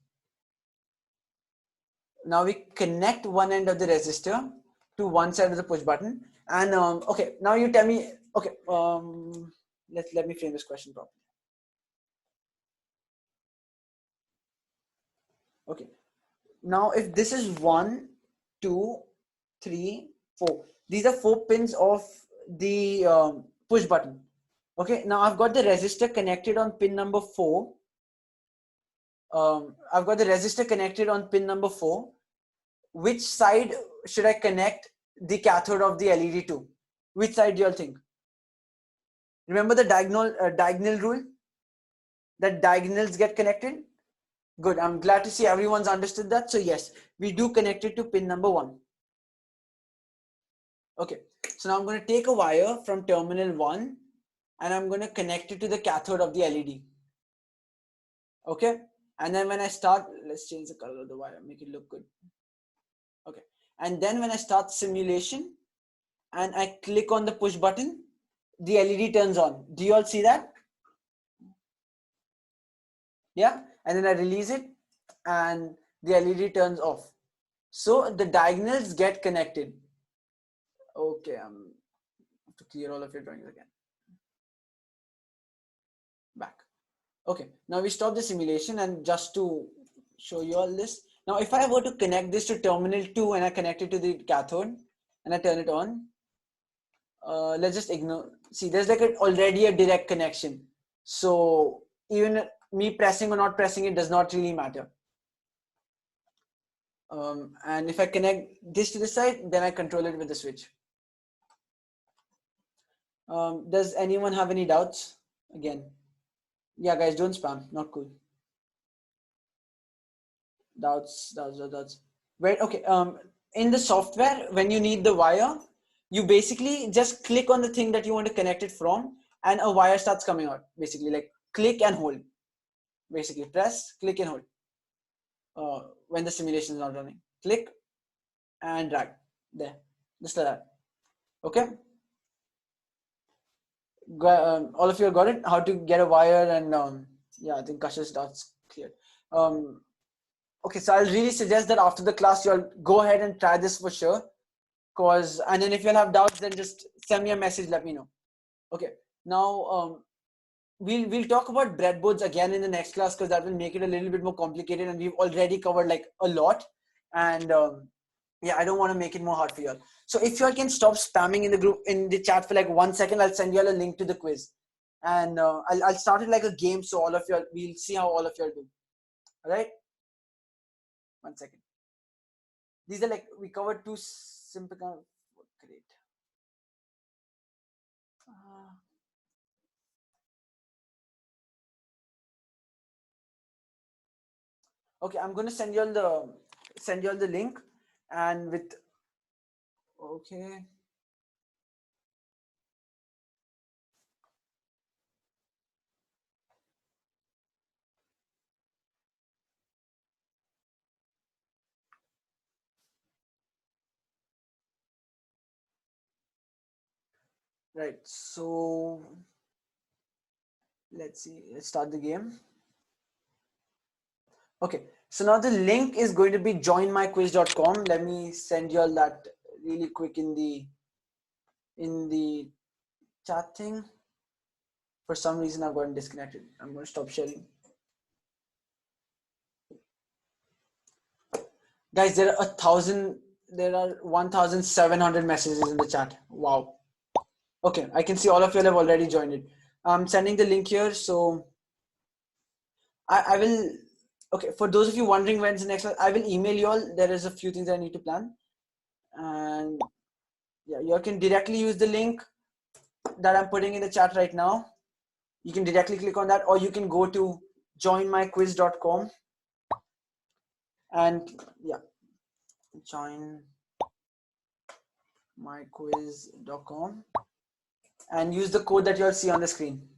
Now we connect one end of the resistor to one side of the push button. And okay, now you tell me, okay, let me frame this question properly. Okay, now if this is 1, 2, 3, 4, These are 4 pins of the push button. Okay, now I've got the resistor connected on pin number 4. I've got the resistor connected on pin number 4. Which side should I connect the cathode of the LED to? Which side do you all think? Remember the diagonal rule? That diagonals get connected? Good, I'm glad to see everyone's understood that. So yes, we do connect it to pin number 1. Okay, so now I'm going to take a wire from terminal 1 and I'm going to connect it to the cathode of the LED. Okay, and then when I start, let's change the color of the wire, make it look good. Okay, and then when I start simulation and I click on the push button, the LED turns on. Do you all see that? Yeah, and then I release it and the LED turns off. So the diagonals get connected. Okay, I have to clear all of your drawings again. Back. Okay, now we stop the simulation, and just to show you all this. Now, if I were to connect this to terminal 2 and I connect it to the cathode and I turn it on, let's just ignore. See, there's like already a direct connection. So even me pressing or not pressing it does not really matter. And if I connect this to the side, then I control it with the switch. Does anyone have any doubts? Again, yeah, guys, don't spam. Not cool. Doubts. Wait, okay. In the software, when you need the wire, you basically just click on the thing that you want to connect it from, and a wire starts coming out. Basically, like click and hold. Basically, press, click and hold. When the simulation is not running, click and drag there, just like that. Okay. All of you got it. How to get a wire, and yeah, I think Kash's doubts cleared. Okay, so I'll really suggest that after the class, you'll go ahead and try this for sure. And then if you'll have doubts, then just send me a message, let me know. Okay, now we'll talk about breadboards again in the next class, because that will make it a little bit more complicated, and we've already covered like a lot. And yeah, I don't want to make it more hard for you all. So if you all can stop spamming in the group, in the chat for like 1 second, I'll send you all a link to the quiz. And I'll start it like a game, so all of you all, we'll see how all of you all do. All right? 1 second. These are like, we covered 2 simple kind of, great. Okay, I'm going to send you all the link, and with, okay. Right, so let's see, let's start the game. Okay, so now the link is going to be joinmyquiz.com. Let me send you all that really quick in the chat thing. For some reason, I've gotten disconnected. I'm going to stop sharing. Guys, there are 1,700 messages in the chat. Wow. Okay, I can see all of you have already joined it. I'm sending the link here, so I will. Okay, for those of you wondering when's the next class, I will email you all. There is a few things I need to plan, and yeah, you all can directly use the link that I'm putting in the chat right now. You can directly click on that, or you can go to joinmyquiz.com, and yeah, joinmyquiz.com, and use the code that you all see on the screen.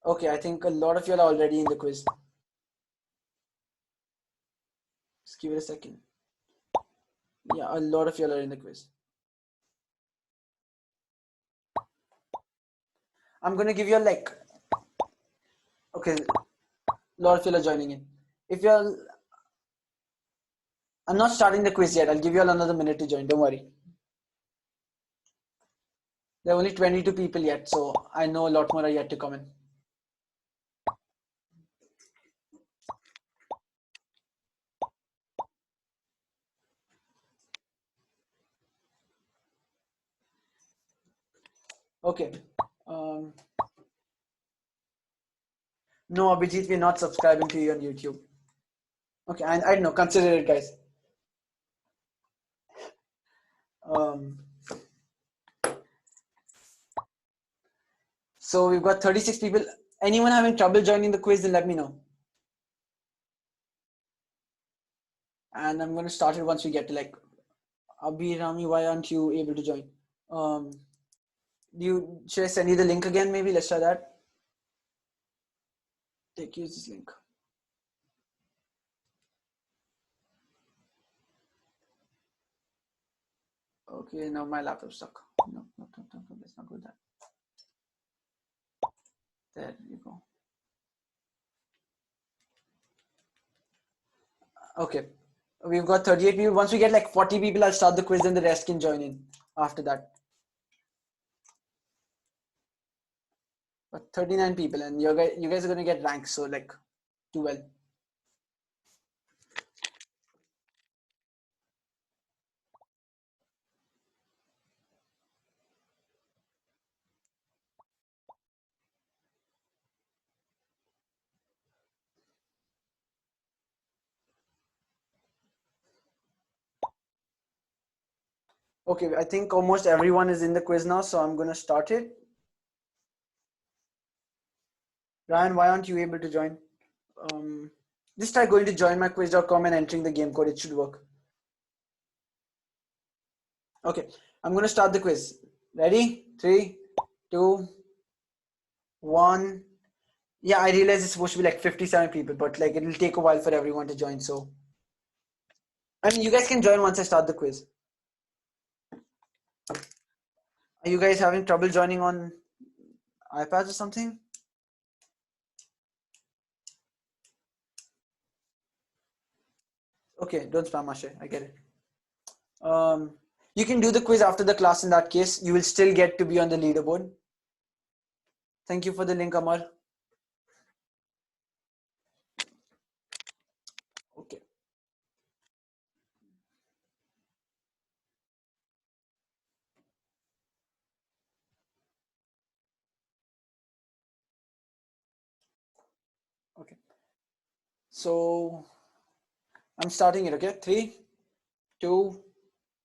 Okay, I think a lot of you are already in the quiz. Just give it a second. Yeah, a lot of you are in the quiz. I'm going to give you a like. Okay, a lot of you are joining in. If you're, I'm not starting the quiz yet. I'll give you all another minute to join. Don't worry. There are only 22 people yet, so I know a lot more are yet to come in. Okay. No, Abhijit, we're not subscribing to you on YouTube. Okay, I know. Consider it, guys. So we've got 36 people. Anyone having trouble joining the quiz, then let me know. And I'm going to start it once we get to like, Abhi, Rami, why aren't you able to join? Should I send you the link again? Maybe let's try that. Use this link. Okay, now my laptop's stuck. No, let's not do that. There you go. Okay, we've got 38 people. Once we get like 40 people, I'll start the quiz and the rest can join in after that. But 39 people, and you guys are going to get ranks, so like, do well. Okay, I think almost everyone is in the quiz now, so I'm going to start it. Ryan, why aren't you able to join? Just try going to joinmyquiz.com and entering the game code. It should work. Okay, I'm going to start the quiz. Ready? 3, 2, 1. Yeah, I realize it's supposed to be like 57 people, but like it'll take a while for everyone to join. So, I mean, you guys can join once I start the quiz. Are you guys having trouble joining on iPads or something? Okay, don't spam Ashay. I get it. You can do the quiz after the class. In that case, you will still get to be on the leaderboard. Thank you for the link, Amar. Okay. Okay. So I'm starting it. Okay. 3, 2,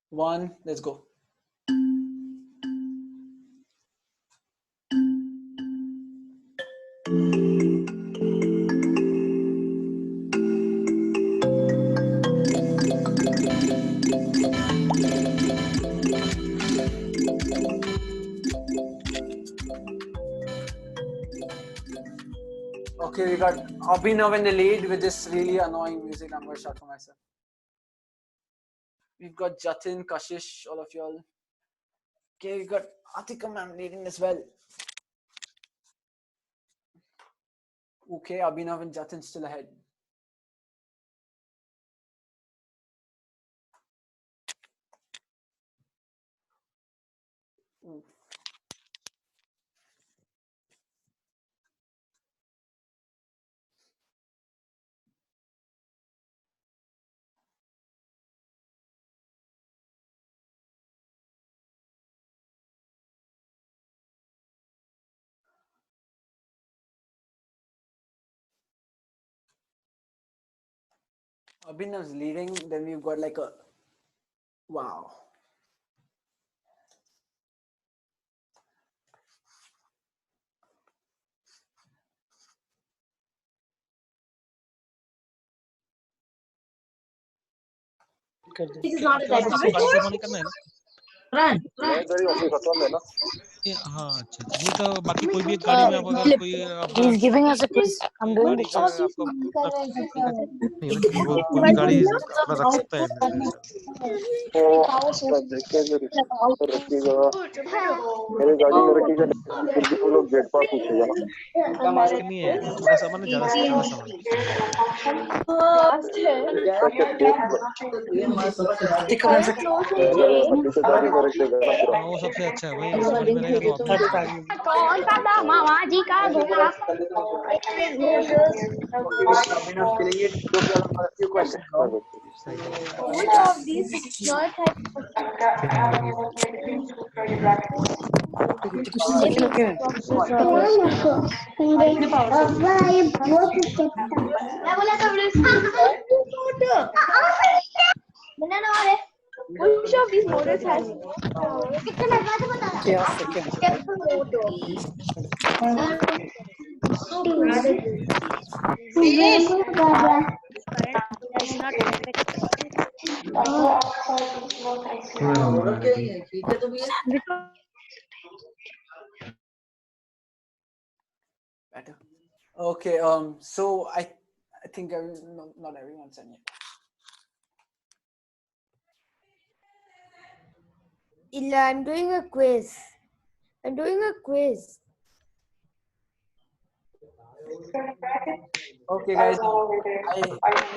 1. Let's go. Okay, we got Abhinav in the lead with this really annoying music. I'm going to shout for myself. We've got Jatin, Kashish, all of y'all. Okay, we got Atika ma'am leading as well. Okay, Abhinav and Jatin still ahead. Abhinav's leading, then we've got like a wow. This is not a that. Run. हाँ अच्छा ये तो बाकी कोई भी एक गाड़ी में आप अगर कोई अपना He's giving us a quiz. I'm doing गाड़ी it. का आपको नहीं है कि वो कोई भी गाड़ी अपना रख सकता है इसके नहीं है छोटा सामान है ज्यादा ज्यादा सामान हाँ वो सबसे अच्छा है वही उस गाड़ी में रहेगा तो आप कौन सा था मामा जी का घोड़ा? Abhinav killing it. Took a few questions wrong. Which of these is not Which of these models has Better. Okay. So I think no, not everyone's done yet. Illa, I'm doing a quiz. Okay, guys. I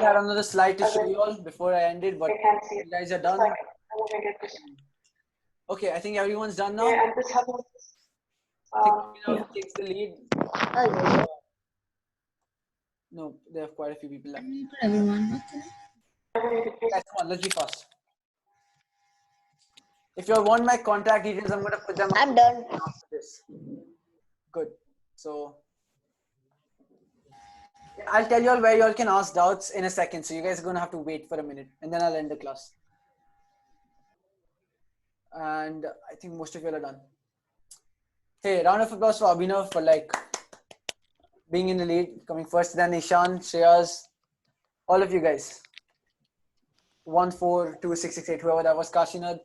had another slide to show you all before I ended, but you guys are done. Okay, I think everyone's done now. I think Abhinav takes the lead. No, there are quite a few people left. Guys, come on, let's be fast. If you all want my contact details, I'm gonna put them. I'm done. After this. Good. So I'll tell you all where you all can ask doubts in a second. So you guys are gonna have to wait for a minute, and then I'll end the class. And I think most of you all are done. Hey, round of applause for Abhinav for like being in the lead, coming first. Then Ishan, Shreyas, all of you guys. 142668, whoever that was, Kashinad,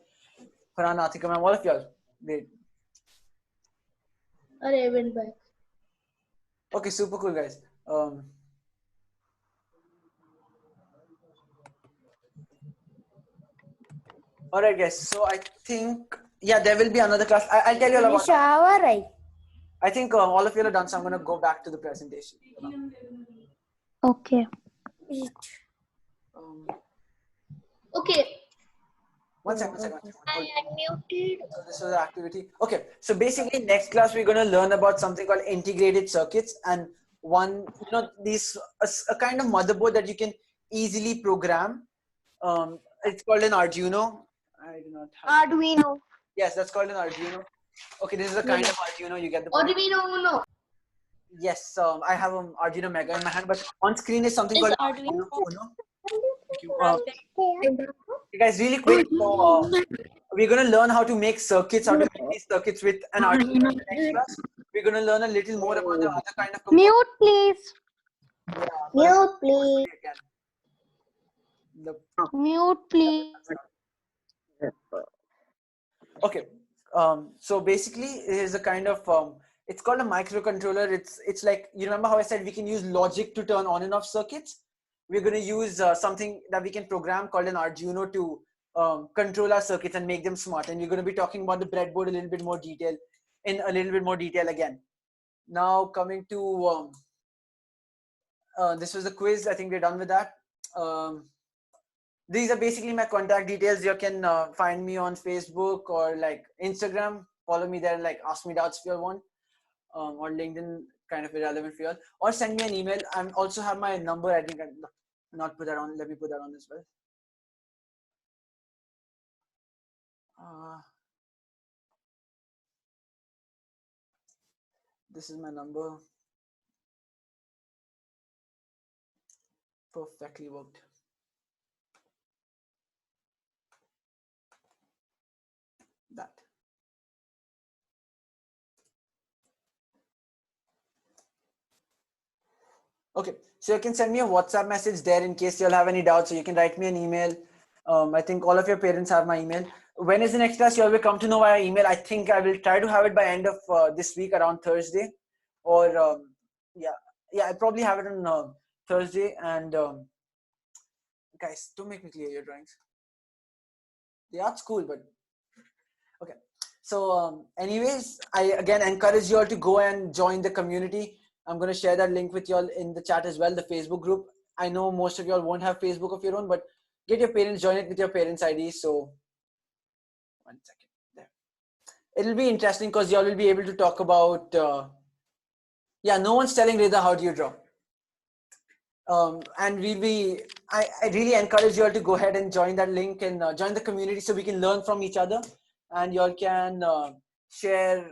Farhan, Atika, ma'am, all of y'all. Great. I went back. Okay, super cool, guys. All right, guys. So I think, yeah, there will be another class. I'll tell you all about it. I think all of you are done, so I'm going to go back to the presentation. okay? Okay. One second. I unmuted. So this was the activity. Okay, so basically next class we're going to learn about something called integrated circuits, and one, these a kind of motherboard that you can easily program. It's called an Arduino. I do not have Arduino. Yes, that's called an Arduino. Okay, this is a kind of Arduino. You get the point. Arduino Uno. Yes, I have an Arduino Mega in my hand, but on screen is something called Arduino Uno. Thank you. Okay, guys, really quick. So we're going to learn how to make circuits, how to make these circuits with an Arduino in the next class. We're going to learn a little more about the other kind of components. Mute, please. Mute, please. Mute, please. Okay. So basically, it is a kind of it's called a microcontroller. It's like, you remember how I said we can use logic to turn on and off circuits? We're going to use something that we can program called an Arduino to control our circuits and make them smart. And we're going to be talking about the breadboard a little bit more detail again. Now coming to this was the quiz. I think we're done with that. These are basically my contact details. You can find me on Facebook or like Instagram. Follow me there and like ask me doubts if you all want. Or LinkedIn, kind of irrelevant for you all. Or send me an email. I also have my number. I think I not put that on. Let me put that on as well. This is my number. Perfectly worked. That. Okay, so you can send me a WhatsApp message there in case you'll have any doubts. So you can write me an email. I think all of your parents have my email. When is the next class? You all will come to know via email. I think I will try to have it by end of this week around Thursday, or yeah, I'll probably have it on Thursday. And guys, don't make me clear your drawings. The art's cool, but okay. So anyways, I again encourage you all to go and join the community. I'm going to share that link with you all in the chat as well, the Facebook group. I know most of you all won't have Facebook of your own, but get your parents, join it with your parents' ID. So 1 second there. It'll be interesting because you all will be able to talk about, yeah, no one's telling Rida how do you draw. And I really encourage you all to go ahead and join that link and join the community so we can learn from each other, and you all can share,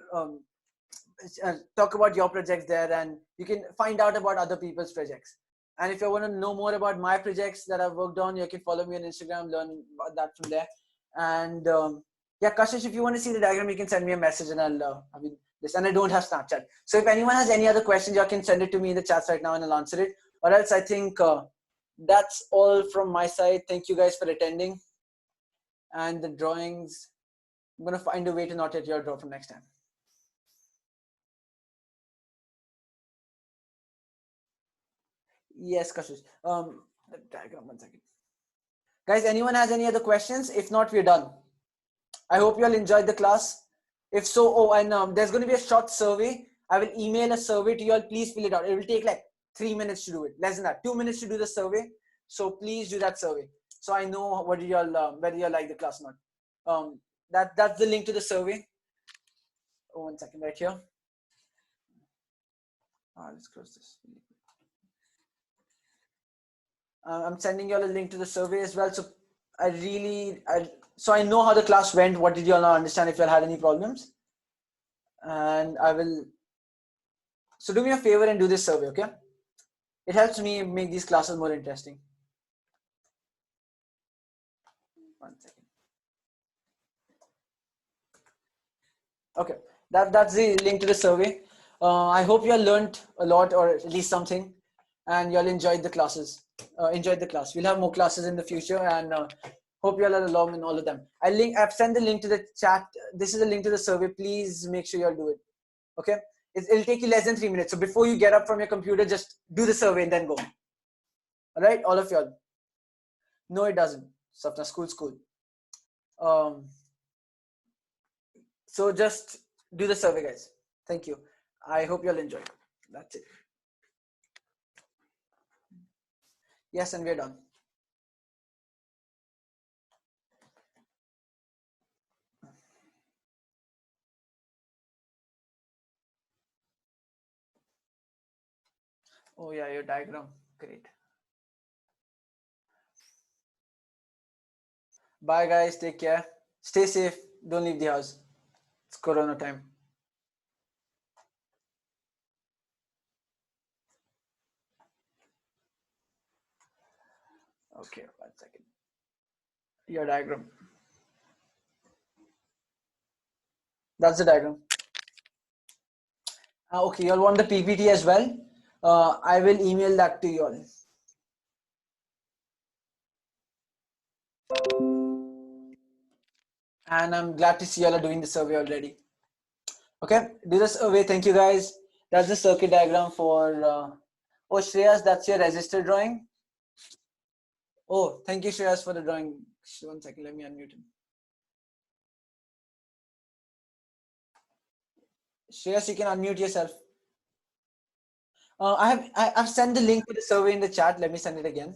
talk about your projects there, and you can find out about other people's projects. And if you want to know more about my projects that I've worked on, you can follow me on Instagram, learn about that from there. And yeah, Kashish, if you want to see the diagram, you can send me a message and I'll have this. And I don't have Snapchat. So if anyone has any other questions, you can send it to me in the chats right now and I'll answer it. Or else I think that's all from my side. Thank you guys for attending. And the drawings, I'm going to find a way to not let your draw from next time. Yes, Kashish. The diagram, 1 second. Guys, anyone has any other questions? If not, we're done. I hope you all enjoyed the class. If so, oh, and there's going to be a short survey. I will email a survey to you all. Please fill it out. It will take like 3 minutes to do it. Less than that. 2 minutes to do the survey. So please do that survey. So I know what you all, whether you all like the class or not. That's the link to the survey. Oh, 1 second, right here. Let's close this. I'm sending you all a link to the survey as well. So so I know how the class went. What did you all not understand? If you all had any problems, and I will. So do me a favor and do this survey, okay? It helps me make these classes more interesting. 1 second. Okay, that's the link to the survey. I hope you all learned a lot, or at least something, and you all enjoyed the classes. Enjoyed the class. We'll have more classes in the future, and hope you all are along in all of them. I've sent the link to the chat. This is a link to the survey. Please make sure you all do it. Okay, it'll take you less than 3 minutes. So before you get up from your computer, just do the survey and then go. All right, all of y'all. No, it doesn't. Sapna, school. So just do the survey, guys. Thank you. I hope you all enjoyed. That's it. Yes, and we're done. Oh yeah, your diagram. Great. Bye guys. Take care. Stay safe. Don't leave the house. It's Corona time. Okay, 1 second. Your diagram. That's the diagram. Okay, you all want the PPT as well? I will email that to you all. And I'm glad to see you all are doing the survey already. Okay, do the survey. Thank you guys. That's the circuit diagram for, oh Shreyas, that's your resistor drawing. Oh, thank you Shreyas for the drawing. 1 second, let me unmute him. Shreyas, you can unmute yourself. I've sent the link to the survey in the chat. Let me send it again.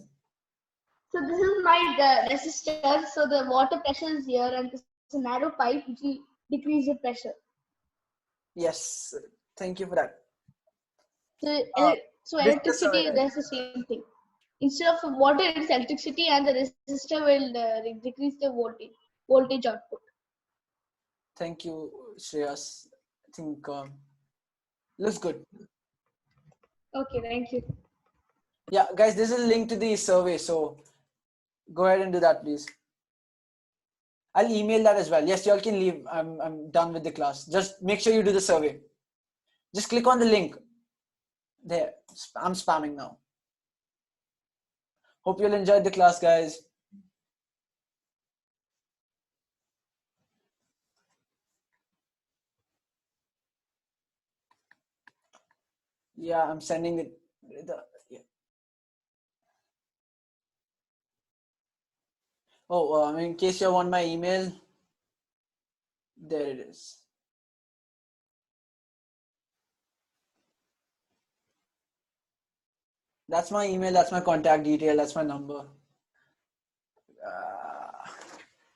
So this is my resistor. So the water pressure is here, and this is a narrow pipe which will decrease the pressure. Yes, thank you for that. So electricity does the same thing. Instead of water, it's electricity, and the resistor will decrease the voltage output. Thank you, Shreyas. I think looks good. Okay, thank you. Yeah, guys, this is a link to the survey, so go ahead and do that, please. I'll email that as well. Yes, y'all can leave. I'm done with the class. Just make sure you do the survey. Just click on the link. There, I'm spamming now. Hope you'll enjoy the class, guys. Yeah, I'm sending it. Yeah. Oh, in case you want my email, there it is. That's my email. That's my contact detail. That's my number.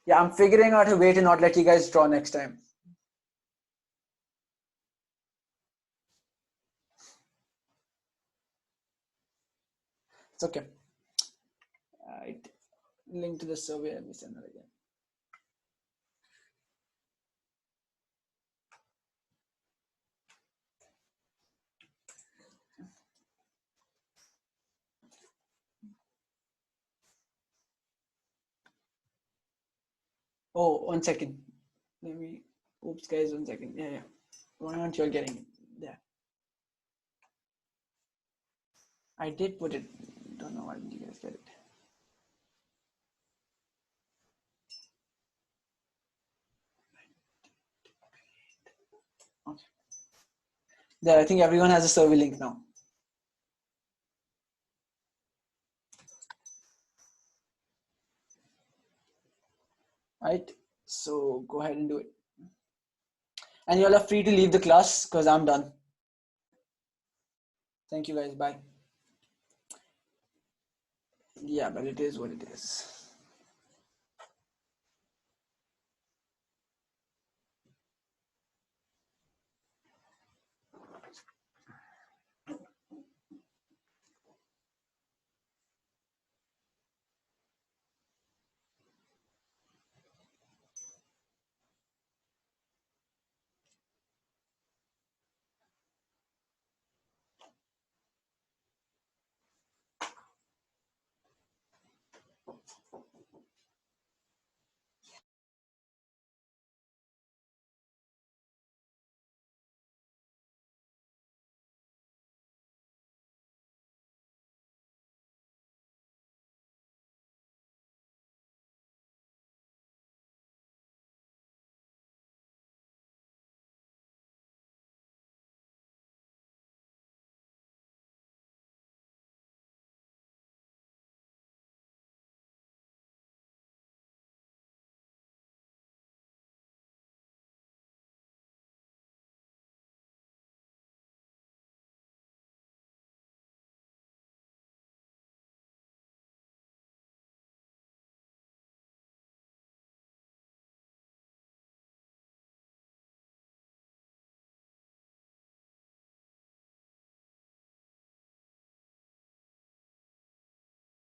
Yeah, I'm figuring out a way to not let you guys draw next time. It's okay. Right. Link to the survey. Let me send it again. Oh, 1 second. Let me. Oops, guys, 1 second. Yeah. Why aren't you all getting it? There. I did put it. Don't know why didn't you guys get it. Okay. There, I think everyone has a survey link now. Right? So go ahead and do it. And you all are free to leave the class because I'm done. Thank you guys. Bye. Yeah, but it is what it is.